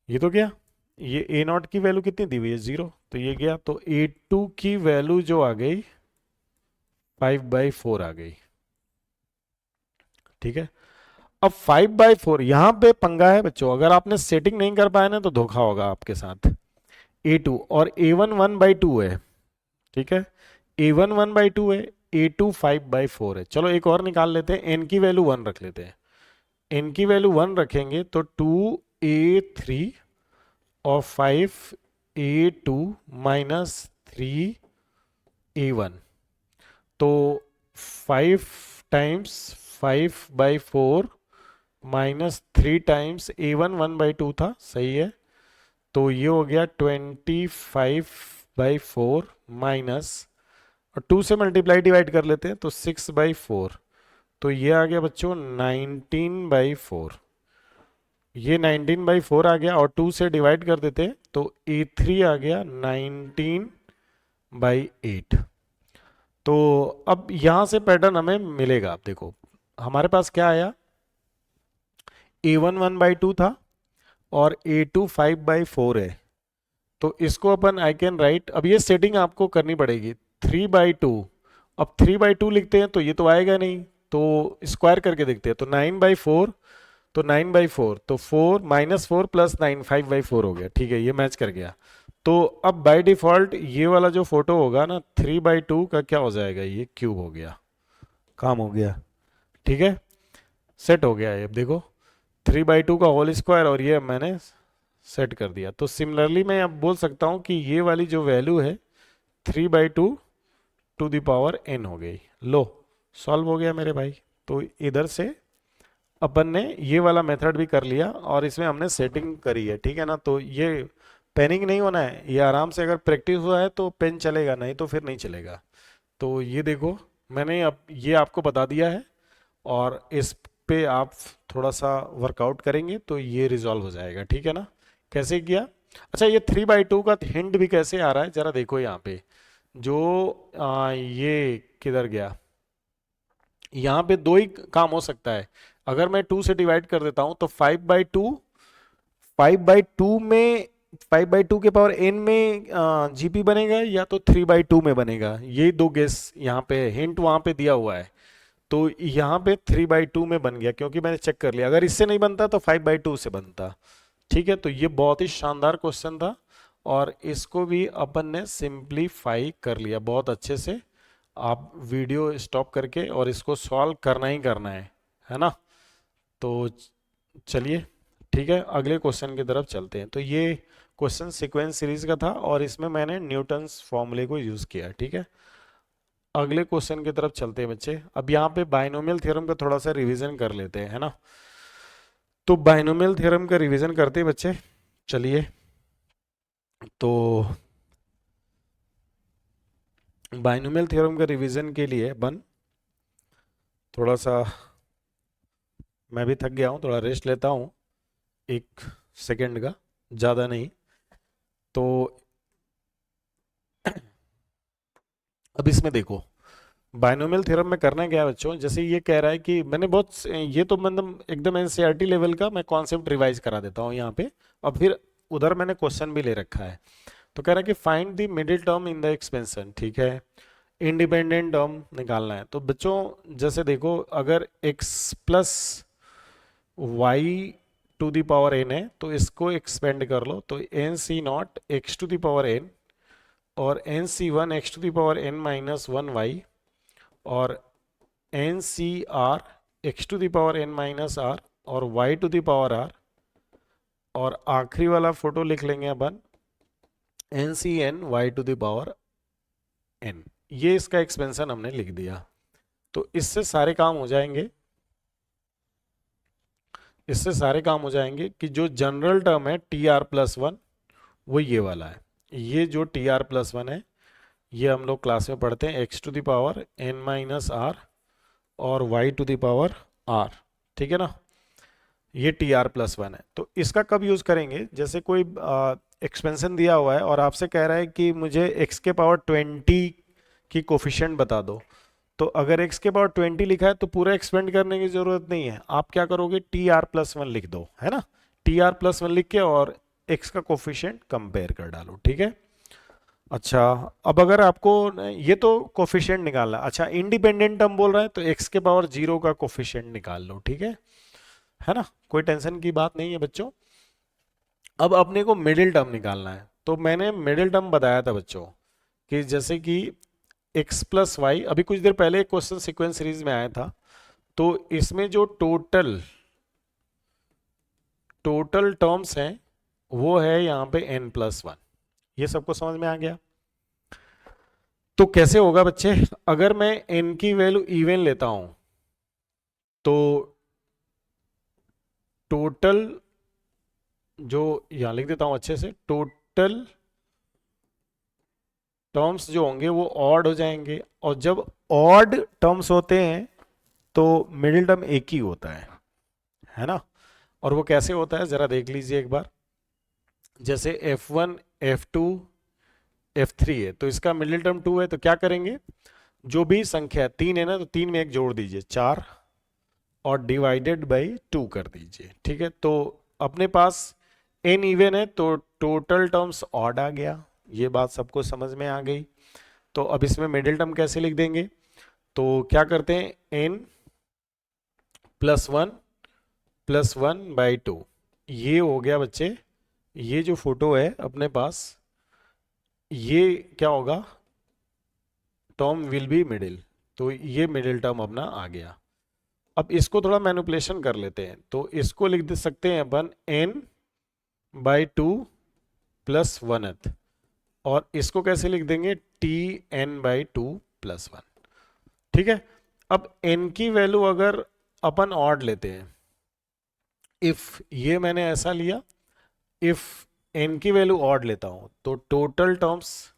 [SPEAKER 1] ये तो गया। ये a0 की वैल्यू कितनी दी हुई है, 0, तो ये गया। तो a2 की वैल्यू जो आ गई 5/4 आ गई, ठीक है। अब 5/4 यहां पे पंगा है बच्चों, अगर आपने सेटिंग नहीं कर पाया ना तो धोखा होगा आपके साथ। a2 और a1 1/2 है, ठीक है, a1 1/2 है, a2 5/4 है। चलो एक और निकाल लेते हैं, n की वैल्यू 1 रख लेते हैं। n की वैल्यू 1 रखेंगे तो 2a3 और 5a2 - 3a1। तो 5 टाइम्स 5/4 -3 टाइम्स a1 1/2 था, सही है। तो ये हो गया 25/4 माइनस, और 2 से मल्टीप्लाई डिवाइड कर लेते हैं तो 6/4। तो ये आ गया बच्चों 19/4। ये 19/4 आ गया, और 2 से डिवाइड कर देते तो a3 आ गया 19/8। तो अब यहां से पैटर्न हमें मिलेगा। आप देखो हमारे पास क्या आया, a1 1/2 था, और a2 5/4 है। तो इसको अपन आई कैन राइट, अब ये सेटिंग आपको करनी पड़ेगी, 3/2। अब 3/2 लिखते हैं तो ये तो आएगा नहीं, तो स्क्वायर करके देखते हैं, तो 9/4, तो 9/4, तो 4 - 4 + 9 5/4 हो गया, ठीक है, ये मैच कर गया। तो अब बाय डिफॉल्ट ये वाला जो फोटो होगा ना 3/2 का क्या हो जाएगा, ये क्यूब हो गया, काम हो गया, ठीक है, सेट हो गया है। अब देखो 3/2 का होल स्क्वायर और ये मैंने सेट कर दिया। तो सिमिलरली मैं अब बोल सकता हूँ कि ये वाली जो वैल्यू है 3/2 टू द पावर n हो गई। लो सॉल्व हो गया मेरे भाई। तो इधर से अपन ने ये वाला मेथड भी कर लिया और इसमें हमने सेटिंग करी है, ठीक है ना। तो ये पेनिंग नहीं होना है, ये आराम से अगर प्रैक्टिस हुआ है तो पेन चलेगा, नहीं तो फिर नहीं चलेगा। तो ये देखो मैंने अब ये आपको बता दिया है और इस पे आप थोड़ा सा वर्कआउट करेंगे तो ये रिजॉल्व हो जाएगा, ठीक है ना। कैसे किया? अच्छा ये 3/2 का हिंट भी कैसे आ रहा है जरा देखो यहाँ पे। जो ये किधर गया, यहाँ पे दो ही काम हो सकता है। अगर मैं 2 से डिवाइड कर देता हूं तो 5/2 में 5/2 के पावर n में जीपी बनेगा या तो 3/2 में बनेगा, ये दो गेस यहाँ पे है, हिंट वहां पे दिया हुआ है। तो यहाँ पे 3/2 में बन गया क्योंकि मैंने चेक कर लिया, अगर इससे नहीं बनता तो 5/2 से बनता, ठीक है। तो ये बहुत ही शानदार क्वेश्चन था और इसको भी अपन ने सिंप्लीफाई कर लिया बहुत अच्छे से। आप वीडियो स्टॉप करके और इसको सॉल्व करना ही करना है ना। तो चलिए ठीक है, अगले क्वेश्चन की तरफ चलते हैं। तो ये क्वेश्चन सीक्वेंस सीरीज का था और इसमें मैंने न्यूटन्स फॉर्मूले को यूज किया, ठीक है। अगले क्वेश्चन की तरफ चलते हैं बच्चे। अब यहाँ पे बाइनोमियल थ्योरम का थोड़ा सा रिवीजन कर लेते हैं, है ना। तो बाइनोमियल थ्योरम का रिवीजन करते हैं बच्चे, चलिए। तो बाइनोमियल थ्योरम का रिवीजन के लिए अपन थोड़ा सा, मैं भी थक गया हूँ, थोड़ा रेस्ट लेता हूँ 1 सेकेंड का, ज़्यादा नहीं। तो अब इसमें देखो बाइनोमियल थ्योरम में करना क्या है बच्चों, जैसे ये कह रहा है कि मैंने बहुत, ये तो मतलब एकदम एनसीईआरटी लेवल का मैं कॉन्सेप्ट रिवाइज करा देता हूँ यहाँ पे, और फिर उधर मैंने क्वेश्चन भी ले रखा है। तो कह रहा है कि find the middle term in the expansion, ठीक है, इंडिपेंडेंट टर्म निकालना है। तो बच्चों जैसे देखो अगर x plus Y to the power n है तो इसको एक्सपेंड कर लो, तो N C nought X to the power n और N C one X to the power n minus 1y और N C are x to the power n minus are और y to the power r, और आखिरी वाला photo लिख लेंगे अपन N C N Y to the power n। ये इसका एक्सपेंशन हमने लिख दिया। तो इससे सारे काम हो जाएंगे, इससे सारे काम हो जाएंगे कि जो जनरल टर्म है TR+1 वो ये वाला है। ये जो TR+1 है ये हम लोग क्लास में पढ़ते हैं x to the power n minus are और y to the power r, ठीक है ना। ये TR+1 है। तो इसका कब यूज करेंगे, जैसे कोई एक्सपेंशन दिया हुआ है और आपसे कह रहा है कि मुझे x के पावर 20 की कोफिशिएंट बता दो। तो अगर x के पावर 20 लिखा है तो पूरा एक्सपेंड करने की जरूरत नहीं है, आप क्या करोगे TR+1 लिख दो, है ना। TR+1 लिख के और x का कोफिशिएंट कंपेयर कर डालो, ठीक है। अच्छा अब अगर आपको ये तो कोफिशिएंट निकालना, अच्छा इंडिपेंडेंट टर्म बोल रहा है तो x के पावर 0 का कोफिशिएंट निकाल लो, ठीक है ना, कोई टेंशन की बात नहीं है बच्चों। अब अपने को मिडिल टर्म निकालना है, तो मैंने मिडिल टर्म बताया था बच्चों कि जैसे कि x प्लस वाई, अभी कुछ देर पहले एक क्वेश्चन सीक्वेंस सीरीज में आया था, तो इसमें जो टोटल टर्म्स हैं वो है यहाँ पे n+1। ये सबको समझ में आ गया। तो कैसे होगा बच्चे, अगर मैं n की वैल्यू इवन लेता हूं तो टोटल, जो यहां लिख देता हूं अच्छे से, टोटल टर्म्स जो होंगे वो ऑड हो जाएंगे, और जब ऑड टर्म्स होते हैं तो मिडिल टर्म एक ही होता है ना। और वो कैसे होता है जरा देख लीजिए एक बार। जैसे f1 f2 f3 है तो इसका मिडिल टर्म 2 है, तो क्या करेंगे, जो भी संख्या 3 है ना तो 3 में एक जोड़ दीजिए 4 और डिवाइडेड बाई 2 कर दीजिए, ठीक है। तो अपने पास n इवन है तो टोटल टर्म्स ऑड आ गया, ये बात सबको समझ में आ गई। तो अब इसमें मिडिल टर्म कैसे लिख देंगे, तो क्या करते हैं n+1 +1/2, ये हो गया बच्चे। ये जो फोटो है अपने पास ये क्या होगा, टर्म विल बी मिडिल, तो ये मिडिल टर्म अपना आ गया। अब इसको थोड़ा मैनिपुलेशन कर लेते हैं, तो इसको लिख दे सकते हैं अपन n/2 प्लस 1th, और इसको कैसे लिख देंगे, tn/2 प्लस 1। ठीक है, अब n की वैल्यू अगर अपन ऑड लेते हैं, इफ ये मैंने ऐसा लिया, इफ n की वैल्यू ऑड लेता हूं तो टोटल टर्म्स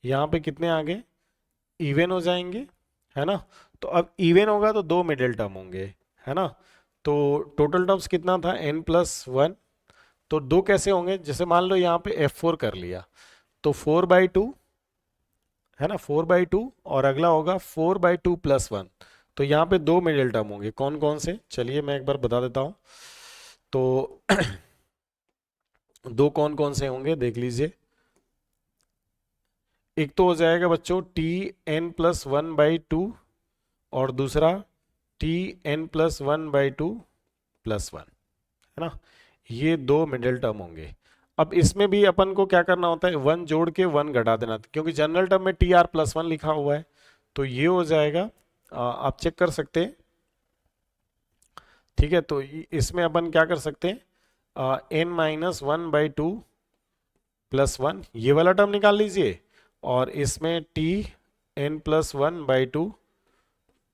[SPEAKER 1] यहां पे कितने आ गए, इवन हो जाएंगे, है ना। तो अब इवन होगा तो दो मिडिल टर्म होंगे, है ना। तो टोटल टर्म्स कितना था, n+1, तो दो कैसे होंगे, जैसे मान लो यहाँ पे f4 कर लिया तो 4/2, है ना, 4/2, और अगला होगा 4/2 प्लस 1। तो यहाँ पे दो मिडिल टर्म होंगे, कौन कौन से, चलिए मैं एक बार बता देता हूँ। तो दो कौन कौन से होंगे देख लीजिए। एक तो हो जाएगा बच्चों tn+1/2, और दूसरा tn+1/2 प्लस 1, है ना। ये दो मिडिल टर्म होंगे। अब इसमें भी अपन को क्या करना होता है, 1 जोड़ के 1 घटा देना, क्योंकि जनरल टर्म में tr+1 लिखा हुआ है, तो ये हो जाएगा, आप चेक कर सकते हैं। ठीक है, तो इसमें अपन क्या कर सकते हैं, n-1/2 प्लस 1, ये वाला टर्म निकाल लीजिए, और इसमें tn+1/2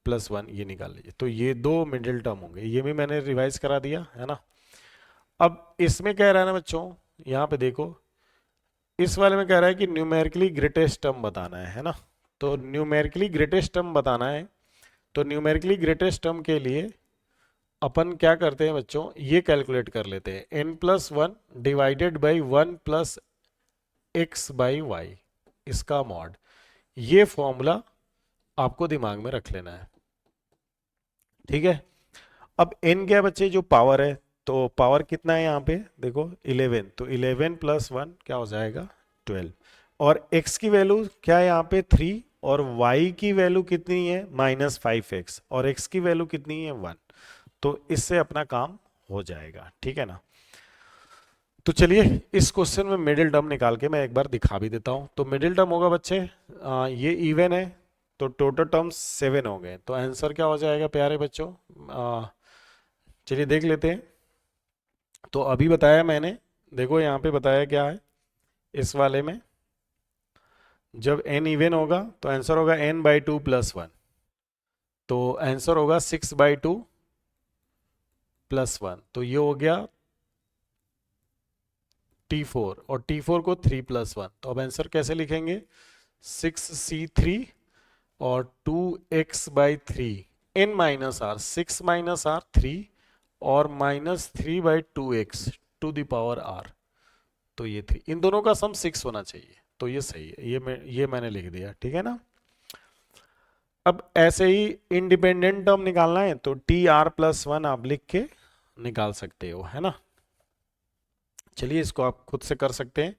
[SPEAKER 1] प्लस 1 ये निकाल लीजिए, तो ये दो मिडिल टर्म होंगे। ये भी मैंने रिवाइज करा दिया, है ना। अब इसमें कह रहा है ना बच्चों, यहाँ पे देखो, इस वाले में कह रहा है कि न्यूमेरिकली ग्रेटेस्ट टर्म बताना है ना। तो न्यूमेरिकली ग्रेटेस्ट टर्म बताना है, तो न्यूमेरिकली ग्रेटेस्ट टर्म के लिए अपन क्या करते हैं बच्चों, ये कैलकुलेट कर लेते हैं, n+1 divided by 1 plus x/y, इसका मॉड। ये फॉर्मूला आपको दिमाग में रख लेना है, ठीक है। अब n क्या है बच्चे, जो पावर है, तो पावर कितना है यहाँ पे देखो 11, तो 11 प्लस 1 क्या हो जाएगा 12, और x की वैल्यू क्या है यहाँ पे 3, और y की वैल्यू कितनी है -5x, और x की वैल्यू कितनी है 1, तो इससे अपना काम हो जाएगा, ठीक है ना। तो चलिए इस क्वेश्चन में मिडिल टर्म निकाल के मैं एक बार दिखा भी देता हूं। तो मिडिल टर्म होगा बच्चे, ये इवन है, तो टोटल टर्म्स 7 हो गए, तो आंसर क्या हो जाएगा प्यारे बच्चों, चलिए देख लेते हैं। तो अभी बताया मैंने, देखो यहाँ पे बताया क्या है, इस वाले में जब n इवन होगा तो आंसर होगा n/2 प्लस 1, तो आंसर होगा 6/2 प्लस 1, तो ये हो गया t4, और t4 को 3+1, तो अब आंसर कैसे लिखेंगे, 6c3 और 2x/3 n-r, 6 - r 3 और -3/2x to the power r, तो ये 3, इन दोनों का सम 6 होना चाहिए, तो ये सही है, ये मैंने लिख दिया, ठीक है ना। अब ऐसे ही इंडिपेंडेंट टर्म निकालना है तो tr+1 आप लिख के निकाल सकते हो, है ना। चलिए इसको आप खुद से कर सकते हैं।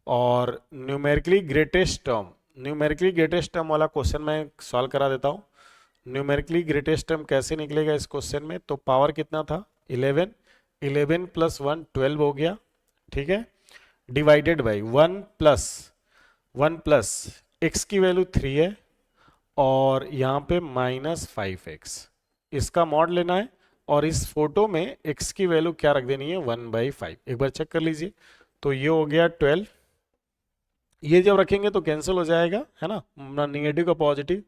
[SPEAKER 1] और न्यूमेरिकली ग्रेटेस्ट टर्म वाला क्वेश्चन मैं सॉल्व करा देता हूँ। न्यूमेरिकली ग्रेटेस्ट टर्म कैसे निकलेगा इस क्वेश्चन में, तो पावर कितना था 11, 11 प्लस 1 12 हो गया, ठीक है, डिवाइडेड बाई 1 प्लस x की वैल्यू 3 है, और यहाँ पे -5x, इसका मॉड लेना है, और इस फोटो में x की वैल्यू क्या रख देनी है 1/5, एक बार चेक कर लीजिए। तो ये हो गया 12, ये जब रखेंगे तो कैंसिल हो जाएगा, है ना नेगेटिव का पॉजिटिव,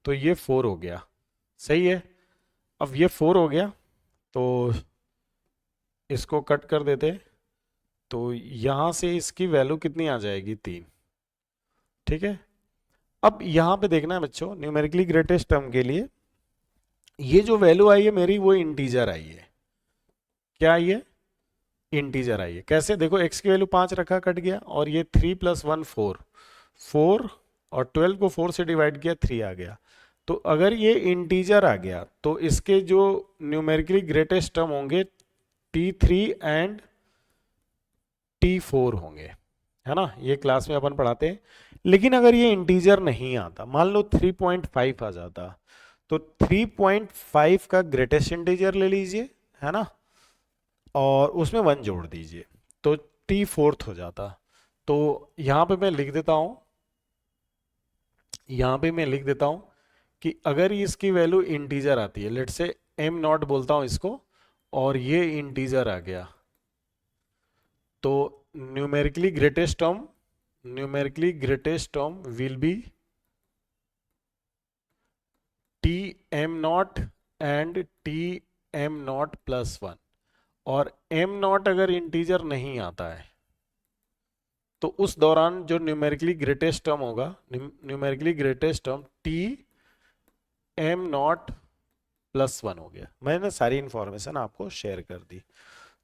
[SPEAKER 1] तो ये 4 हो गया, सही है। अब ये 4 हो गया, तो इसको कट कर देते, तो यहां से इसकी वैल्यू कितनी आ जाएगी 3, ठीक है। अब यहां पे देखना है बच्चों, न्यूमेरिकली ग्रेटेस्ट टर्म के लिए ये जो वैल्यू आई है मेरी, वो इंटीजर आई है, क्या आई है, इंटीजर आई है। कैसे, देखो x की वैल्यू 5 रखा, कट गया, और ये 3 + 1 4, और 12 को 4 से डिवाइड किया 3 आ गया। तो अगर ये इंटीजर आ गया तो इसके जो न्यूमेरिकली ग्रेटेस्ट टर्म होंगे t3 एंड t4 होंगे, है ना, ये क्लास में अपन पढ़ाते हैं। लेकिन अगर ये इंटीजर नहीं आता, मान लो 3.5 आ जाता, तो 3.5 का ग्रेटेस्ट इंटीजर ले लीजिए, है ना, और उसमें 1 जोड़ दीजिए, तो t4 हो जाता। तो यहां पे मैं लिख देता हूं, यहां पे मैं लिख देता हूं कि अगर इसकी वैल्यू इंटीजर आती है, लेट से एम नॉट बोलता हूं इसको, और ये इंटीजर आ गया, तो numerically greatest term will be T am not and T am not plus one. और एम नॉट अगर इंटीजर नहीं आता है तो उस दौरान जो न्यूमेरिकली ग्रेटेस्ट टर्म होगा, numerically greatest term T am not plus one हो गया। मैंने सारी इंफॉर्मेशन आपको शेयर कर दी।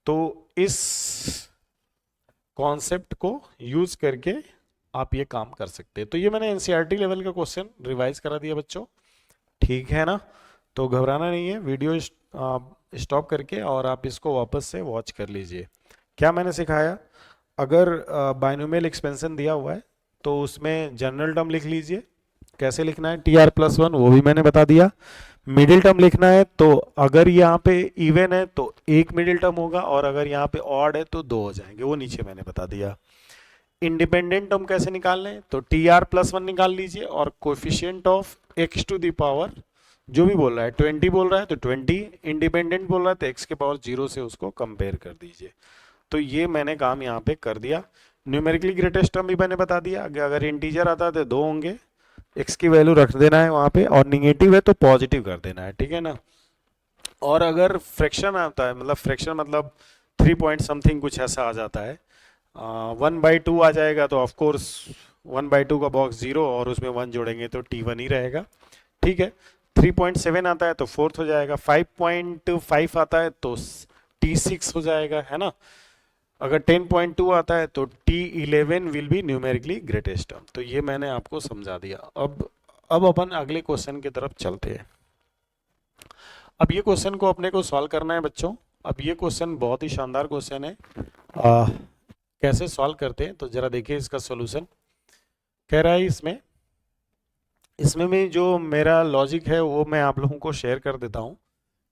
[SPEAKER 1] तो इस कॉन्सेप्ट को यूज करके आप ये काम कर सकते हैं। तो ये मैंने एनसीईआरटी लेवल का क्वेश्चन रिवाइज करा दिया बच्चों, ठीक है ना? तो घबराना नहीं है, वीडियो स्टॉप करके और आप इसको वापस से वॉच कर लीजिए। क्या मैंने सिखाया? अगर बाइनोमियल एक्सपेंशन दिया हुआ है तो उसमें जनरल टर्म लिख लीजिए। कैसे लिखना है? टी आर प्लस वन, वो भी मैंने बता दिया। मिडिल टर्म लिखना है तो अगर यहाँ पे इवन है तो एक मिडिल टर्म होगा, और अगर यहाँ पे ऑड है तो दो हो जाएंगे, वो नीचे मैंने बता दिया। इंडिपेंडेंट टर्म कैसे निकालने हैं? तो टी आर प्लस वन निकाल लीजिए, और coefficient of x to the power, जो भी बोल रहा है 20 बोल रहा है तो 20, इंडिपेंडेंट बोल रहा है तो एक्स के पावर 0 से उसको कंपेयर कर दीजिए। तो ये मैंने काम यहाँ पे कर दिया। न्यूमेरिकली ग्रेटेस्ट टर्म भी मैंने बता दिया, अगर इंटीजर आता है तो दो होंगे, एक्स की वैल्यू रख देना है वहां पे, और निगेटिव है तो पॉजिटिव कर देना है, ठीक है ना? और अगर फ्रैक्शन आता है, मतलब फ्रैक्शन मतलब 3 पॉइंट समथिंग कुछ ऐसा आ जाता है, 1/2 आ जाएगा तो ऑफकोर्स 1/2 का बॉक्स 0 और उसमें 1 जोड़ेंगे तो T1 ही रहेगा, ठीक है? 3.7 आता है तो फोर्थ हो जाएगा, 5.5 आता है तो T6 हो जाएगा, है ना? अगर 10.2 आता है तो T11 will be numerically greatest term. तो ये मैंने आपको समझा दिया। अब अपन अगले क्वेश्चन की तरफ चलते हैं। अब ये क्वेश्चन को अपने को सॉल्व करना है बच्चों। अब ये क्वेश्चन बहुत ही शानदार क्वेश्चन है। कैसे सॉल्व करते हैं तो जरा देखिए इसका सॉल्यूशन। कह रहा है इसमें भी जो मेरा लॉजिक है वो मैं आप लोगों को शेयर कर देता हूँ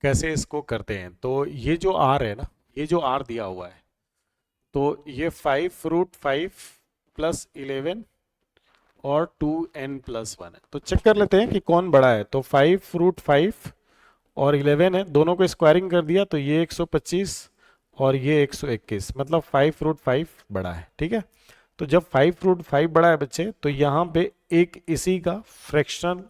[SPEAKER 1] कैसे इसको करते हैं। तो ये जो R है ना, ये जो R दिया हुआ है, तो ये 5√5 + 11 और 2n+1 है। तो चेक कर लेते हैं कि कौन बड़ा है। तो 5√5 और 11 है, दोनों को स्क्वायरिंग कर दिया तो ये 125 और ये 121, मतलब 5√5 बड़ा है, ठीक है? तो जब 5√5 बड़ा है बच्चे, तो यहाँ पे एक इसी का फ्रैक्शन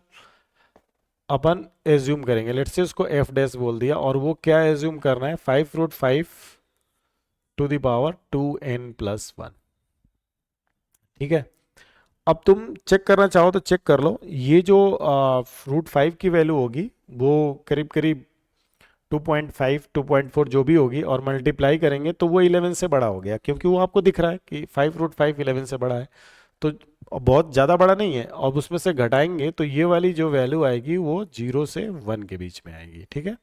[SPEAKER 1] अपन एज्यूम करेंगे। लेट्स से उसको f डैश बोल दिया, और वो क्या एज्यूम करना है? 5√5 टू द पावर 2n+1, ठीक है? अब तुम चेक करना चाहो तो चेक कर लो। ये जो √5 की वैल्यू होगी वो करीब करीब 2.5 2.4 जो भी होगी, और मल्टीप्लाई करेंगे तो वो 11 से बड़ा हो गया, क्योंकि वो आपको दिख रहा है कि 5√5 11 से बड़ा है, तो बहुत ज़्यादा बड़ा नहीं है। अब उसमें से घटाएंगे तो ये वाली जो वैल्यू आएगी वो 0 से 1 के बीच में आएगी, ठीक है?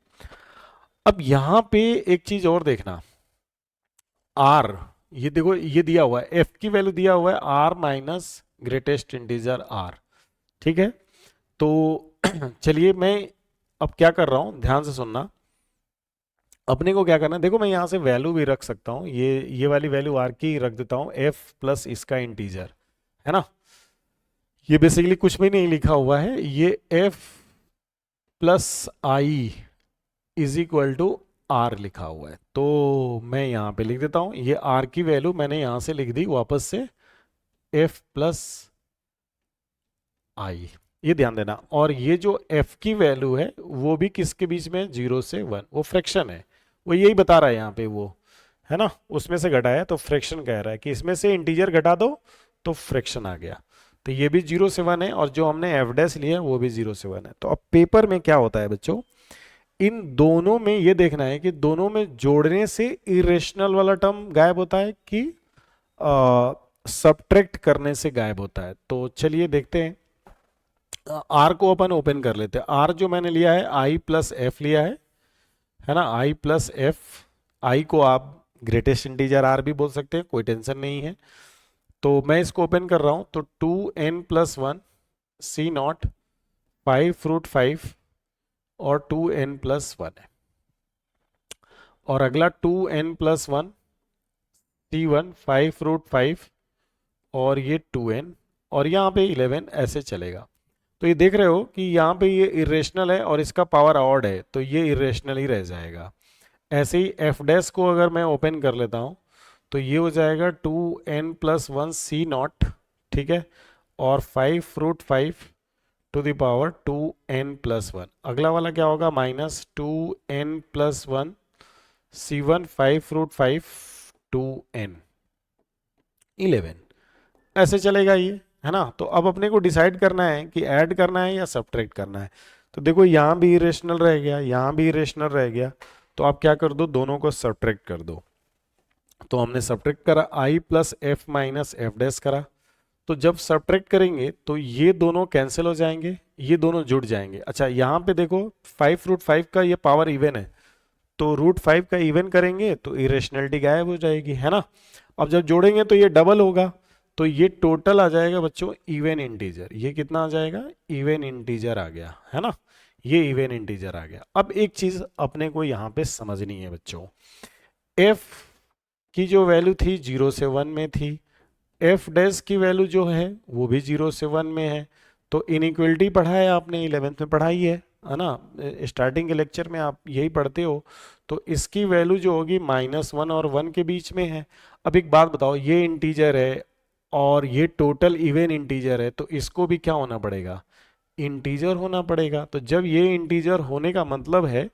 [SPEAKER 1] अब यहाँ पे एक चीज़ और देखना, R, ये देखो ये दिया हुआ है, F की वैल्यू दिया हुआ है R minus greatest integer R, ठीक है? तो चलिए मैं अब क्या कर रहा हूँ, ध्यान से सुनना। अपने को क्या करना है, देखो मैं यहाँ से वैल्यू भी रख सकता हूँ, ये वाली वैल्यू R की रख देता हूँ, F प्लस इसका इंटीजर, है ना? ये बेसिकली कुछ भी नहीं लिखा हुआ है, ये F plus I is equal to R लिखा हुआ है। तो मैं यहाँ पे लिख देता हूँ, ये R की वैल्यू मैंने यहाँ से लिख दी वापस से F प्लस I, ये ध्यान देना। और ये जो F की वैल्यू है वो भी किसके बीच में? 0 से 1, वो फ्रैक्शन है, वो यही बता रहा है यहाँ पे, वो है ना, उसमें से घटाया तो फ्रैक्शन कह रहा है कि इसमें से इंटीजर घटा दो तो फ्रैक्शन आ गया। तो ये भी 0 से 1 है, और जो हमने एफ डैश लिया वो भी 0 से 1 है। तो अब पेपर में क्या होता है बच्चों, इन दोनों में ये देखना है कि दोनों में जोड़ने से इरेशनल वाला टर्म गायब होता है कि सब्ट्रैक्ट करने से गायब होता है। तो चलिए देखते हैं। R को अपन ओपन कर लेते हैं। R जो मैंने लिया है I प्लस एफ लिया है ना, I प्लस एफ। I को आप ग्रेटेस्ट इंटीजर R भी बोल सकते हैं, कोई टेंशन नहीं है। तो मैं इसको ओपन कर रहा हूं, तो 2n+1 C0 5√5 और 2n+1 है, और अगला 2n+1 C1 5√5 और ये 2n और यहाँ पे 11 ऐसे चलेगा। तो ये देख रहे हो कि यहाँ पे ये इरेशनल है और इसका पावर ऑड है, तो ये इरेशनल ही रह जाएगा। ऐसे ही एफ डैश को अगर मैं ओपन कर लेता हूँ तो ये हो जाएगा 2n+1 सी नॉट, ठीक है, और 5√5 टू द पावर 2n+1। अगला वाला क्या होगा, -2n+1 C1 5√5 2n 11 ऐसे चलेगा ये, है ना। तो अब अपने को डिसाइड करना है कि ऐड करना है या सब्ट्रैक्ट करना है। तो देखो यहाँ भी इरेशनल रह गया, यहाँ भी इरेशनल रह गया, तो आप क्या कर दो, दोनों को सब्ट्रैक्ट कर दो। तो हमने सब्ट्रैक्ट करा i plus F minus F dash करा। तो जब सब्ट्रैक्ट करेंगे तो ये दोनों कैंसिल हो जाएंगे, ये दोनों जुड़ जाएंगे। अच्छा यहाँ पे देखो 5√5 का ये पावर इवन है, तो √5 का इवन करेंगे तो इरेशनलिटी गायब हो जाएगी, है ना। अब जब जोड़ेंगे तो ये डबल होगा, तो ये टोटल आ जाएगा बच्चों इवन इंटीजर। ये कितना आ जाएगा, इवन इंटीजर आ गया, है ना, ये इवन इंटीजर आ गया। अब एक चीज अपने को यहाँ पे समझनी है बच्चों, f की जो वैल्यू थी 0 से 1 में थी, एफ डैश की वैल्यू जो है वो भी 0 से 1 में है। तो इनइक्वलिटी पढ़ा है आपने 11th में पढ़ाई है ना, स्टार्टिंग के लेक्चर में आप यही पढ़ते हो। तो इसकी वैल्यू जो होगी -1 और 1 के बीच में है। अब एक बात बताओ, ये इंटीजर है और ये टोटल इवन इंटीजर है, तो इसको भी क्या होना पड़ेगा, इंटीजर होना पड़ेगा। तो जब ये इंटीजर होने का मतलब है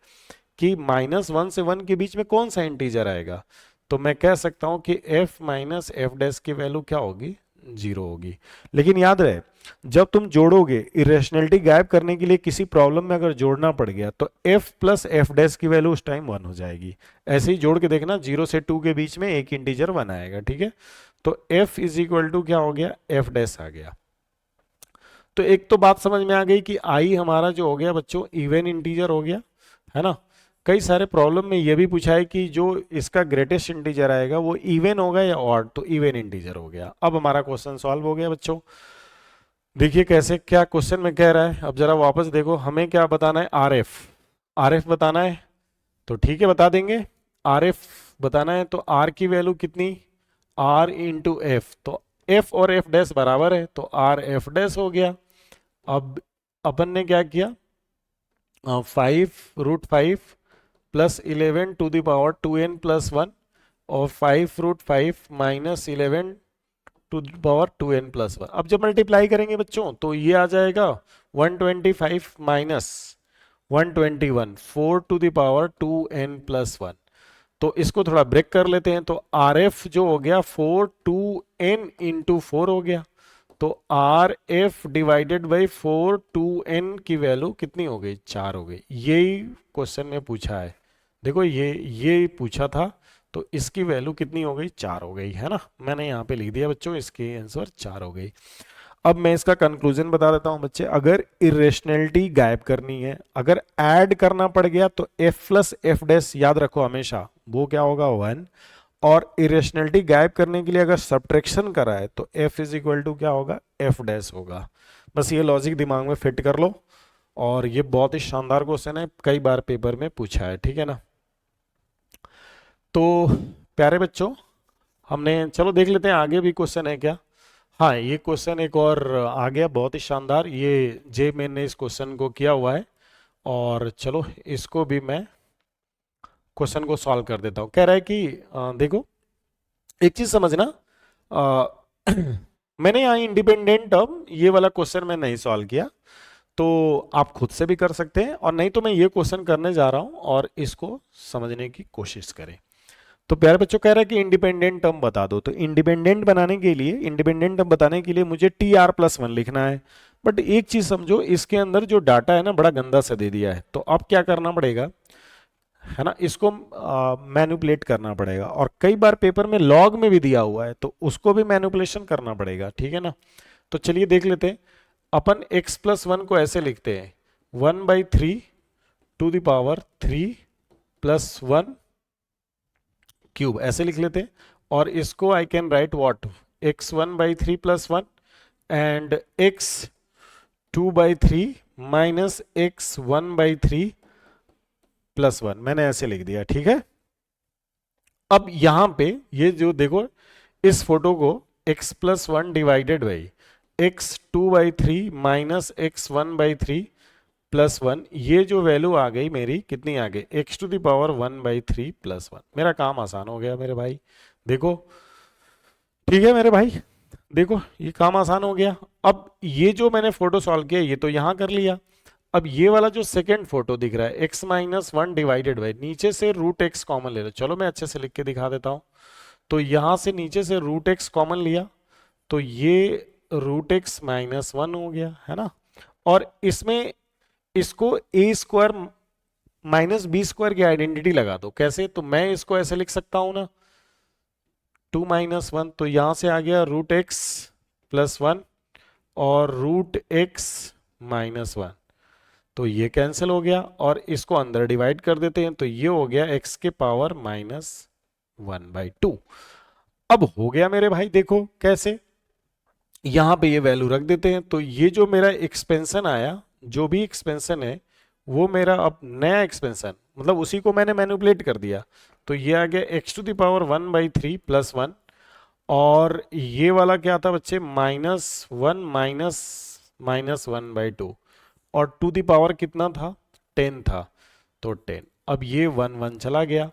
[SPEAKER 1] कि -1 से 1 के बीच में कौन सा इंटीजर आएगा, तो मैं कह सकता हूं कि f माइनस एफ डैश की वैल्यू क्या होगी, 0 होगी। लेकिन याद रहे, जब तुम जोड़ोगे, इरेशनलिटी गायब करने के लिए किसी प्रॉब्लम में अगर जोड़ना पड़ गया तो f प्लस एफ डैश की वैल्यू उस टाइम 1 हो जाएगी। ऐसे ही जोड़ के देखना, 0 से 2 के बीच में एक इंटीजर 1 आएगा, ठीक है। तो f इज इक्वल टू क्या हो गया, एफ डैश आ गया। तो एक तो बात समझ में आ गई कि i हमारा जो हो गया बच्चों इवन इंटीजर हो गया, है ना। कई सारे प्रॉब्लम में ये भी पूछा है कि जो इसका ग्रेटेस्ट इंटीजर आएगा वो इवन होगा या ऑड, तो इवन इंटीजर हो गया। अब हमारा क्वेश्चन सॉल्व हो गया बच्चों। देखिए कैसे, क्या क्वेश्चन में कह रहा है, अब जरा वापस देखो, हमें क्या बताना है, आरएफ बताना है। तो ठीक है, बता देंगे। आरएफ बताना है तो आर की वैल्यू कितनी, आर इंटू एफ, तो एफ और एफ डैश बराबर है, तो आर एफ डैश हो गया। अब अपन ने क्या किया, 5√5 plus 11 to the power 2n+1 और 5√5 minus 11 to the power 2n+1। अब जब मल्टीप्लाई करेंगे बच्चों तो ये आ जाएगा 125 minus 121, 4 to the power 2n+1। तो इसको थोड़ा ब्रेक कर लेते हैं, तो आर एफ जो हो गया 4 2n इंटू 4 हो गया, तो R F divided by 4 2n की वैल्यू कितनी हो गई, 4 हो गई। यही क्वेश्चन में पूछा है, देखो ये पूछा था, तो इसकी वैल्यू कितनी हो गई, 4 हो गई, है ना। मैंने यहाँ पे लिख दिया बच्चों, इसकी आंसर 4 हो गई। अब मैं इसका कंक्लूजन बता देता हूँ बच्चे, अगर इरेशनलिटी गायब करनी है, अगर ऐड करना पड़ गया तो f प्लस एफ डैश याद रखो हमेशा, वो क्या होगा 1। और इरेशनलिटी गायब करने के लिए अगर सब्ट्रैक्शन करा है तो f इज इक्वल टू क्या होगा, एफ डैश होगा। बस ये लॉजिक दिमाग में फिट कर लो, और ये बहुत ही शानदार क्वेश्चन है, कई बार पेपर में पूछा है, ठीक है ना। तो प्यारे बच्चों, हमने, चलो देख लेते हैं आगे भी क्वेश्चन है क्या। हाँ, ये क्वेश्चन एक और आ गया, बहुत ही शानदार, ये जे मैन ने इस क्वेश्चन को किया हुआ है, और चलो इसको भी मैं क्वेश्चन को सॉल्व कर देता हूँ। कह रहा है कि देखो एक चीज समझना, मैंने यहाँ इंडिपेंडेंट टर्म ये वाला क्वेश्चन मैं नहीं सॉल्व किया, तो आप खुद से भी कर सकते हैं, और नहीं तो मैं ये क्वेश्चन करने जा रहा हूँ और इसको समझने की कोशिश करें। तो प्यारे बच्चों, कह रहा है कि इंडिपेंडेंट टर्म बता दो, तो इंडिपेंडेंट बनाने के लिए, इंडिपेंडेंट टर्म बताने के लिए मुझे TR+1 लिखना है। बट एक चीज समझो, इसके अंदर जो डाटा है ना बड़ा गंदा सा दे दिया है, तो अब क्या करना पड़ेगा, है ना, इसको मैनिपुलेट करना पड़ेगा। और कई बार पेपर में लॉग में भी दिया हुआ है, तो उसको भी मैनिपुलेशन करना पड़ेगा, ठीक है ना। तो चलिए देख लेते हैं, अपन x+1 को ऐसे लिखते हैं 1/3 टू द पावर 3 + 1 क्यूब, ऐसे लिख लेते हैं। और इसको I can write what, x1/3 + 1 and x2/3 minus x1/3 + 1, मैंने ऐसे लिख दिया, ठीक है। अब यहां पे ये जो देखो, इस फोटो को x plus one divided by x two by three minus x one by three plus one, ये जो वैल्यू आ गई मेरी कितनी आ गई, x to the power one by three plus one. मेरा काम आसान हो गया मेरे भाई, देखो ठीक है मेरे भाई, देखो ये काम आसान हो गया। अब ये जो मैंने फोटो सॉल्व किया ये तो यहां कर लिया। अब ये वाला जो सेकंड फोटो दिख रहा है x minus one divided by, नीचे से रूट एक्स कॉमन ले लो, चलो मैं अच्छे से लिख के दिखा देता हूं। तो यहां से नीचे से रूट एक्स कॉमन लिया तो ये रूट एक्स माइनस वन हो गया, है ना। और इसमें इसको ए स्क्वायर माइनस बी स्क्वायर की आइडेंटिटी लगा दो, कैसे, तो मैं इसको ऐसे लिख सकता हूं ना, टू माइनस वन, तो यहां से आ गया रूट एक्स प्लस वन और रूट एक्स माइनस वन, तो ये कैंसिल हो गया और इसको अंदर डिवाइड कर देते हैं तो ये हो गया एक्स के power minus one by to. अब हो गया मेरे भाई, देखो कैसे, यहां पे ये वैल्यू रख देते हैं तो ये जो मेरा एक्सपेंशन आया, जो भी एक्सपेंशन है वो मेरा अब नया एक्सपेंशन, मतलब उसी को मैंने मैनिपुलेट कर दिया, तो ये आ गया x to the power one by three plus one, और ये वाला क्या था बच्चे, minus one minus minus one by two, और टू द पावर कितना था, टेन था, तो टेन। अब ये वन वन चला गया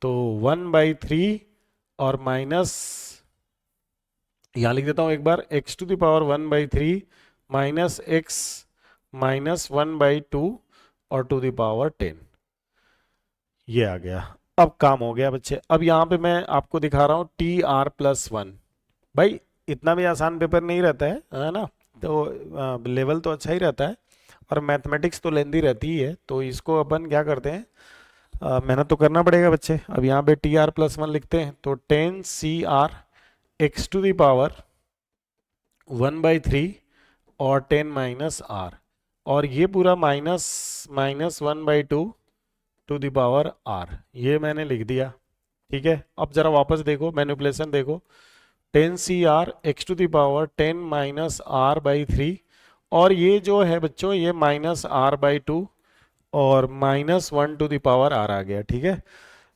[SPEAKER 1] तो वन बाई थ्री और माइनस, यहां लिख देता हूं एक बार, X to the power one by three minus X minus one by two और टू द पावर टेन, ये आ गया। अब काम हो गया बच्चे। अब यहाँ पे मैं आपको दिखा रहा हूँ टी आर प्लस वन, भाई इतना भी आसान पेपर नहीं रहता है ना, तो लेवल तो अच्छा ही रहता है और मैथमेटिक्स तो लेंदी रहती ही है, तो इसको अपन क्या करते हैं, मेहनत तो करना पड़ेगा बच्चे। अब यहाँ पे टी आर प्लस वन लिखते हैं तो ten C R x to the power one by three और टेन माइनस आर, और ये पूरा minus minus one by two to the power r, ये मैंने लिख दिया, ठीक है। अब जरा वापस देखो, मैनिपुलेशन देखो, ten C R x to the power ten minus are by three, और ये जो है बच्चों ये माइनस आर बाई टू और minus one to the power R आ गया, ठीक है।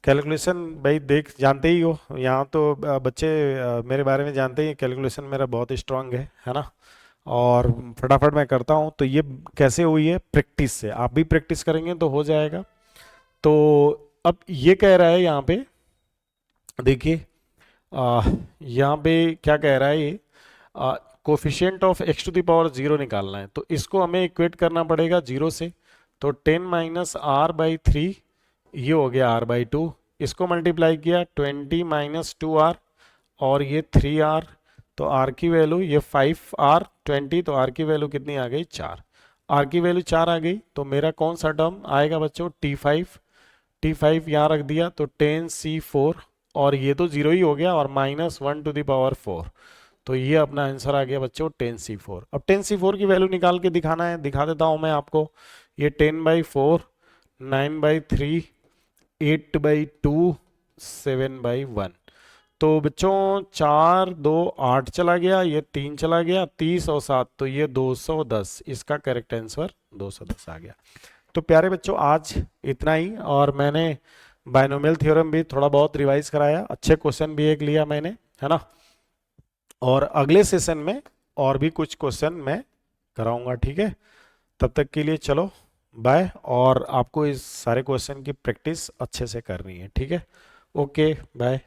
[SPEAKER 1] कैलकुलेशन भाई देख जानते ही हो, यहाँ तो बच्चे मेरे बारे में जानते ही, कैलकुलेशन मेरा बहुत स्ट्रांग है ना, और फटाफट मैं करता हूँ। तो ये कैसे हुई है, प्रैक्टिस से, आप भी प्रैक्टिस करेंगे तो हो जाएगा। तो अब ये कह रहा है यहाँ पे, देखिए यहाँ पे क्या कह रहा है ये, coefficient of x to the power zero निकालना है, तो इसको हमें इक्वेट करना पड़ेगा जीरो से, तो ten minus are by three, ये हो गया आर बाई टू, इसको मल्टीप्लाई किया ट्वेंटी माइनस टू आर और ये थ्री आर, तो आर की वैल्यू ये फाइव आर ट्वेंटी, तो आर की वैल्यू कितनी आ गई, चार, आर की वैल्यू चार आ गई, तो मेरा कौन सा टर्म आएगा बच्चों, टी फाइव, टी फाइव यहाँ रख दिया तो टेन सी फोर, और ये तो जीरो ही हो गया, और minus one to the power four, तो ये अपना आंसर आ गया बच्चों टेन सी फोर। अब टेन सी फोर की वैल्यू निकाल के दिखाना है, दिखा देता हूँ मैं आपको, ये ten by four, nine by three, eight by two, seven by one, तो बच्चों चार दो आठ चला गया, ये तीन चला गया, तीस और सात, तो ये 210, इसका करेक्ट आंसर 210 आ गया। तो प्यारे बच्चों आज इतना ही, और मैंने बायनोमियल थ्योरम भी थोड़ा बहुत रिवाइज कराया, अच्छे क्वेश्चन भी एक लिया मैंने, है ना, और अगले सेशन में और भी कुछ क्वेश्चन मैं कराऊंगा, ठीक है। तब तक के लिए चलो बाय, और आपको इस सारे क्वेश्चन की प्रैक्टिस अच्छे से करनी है, ठीक है। Okay bye.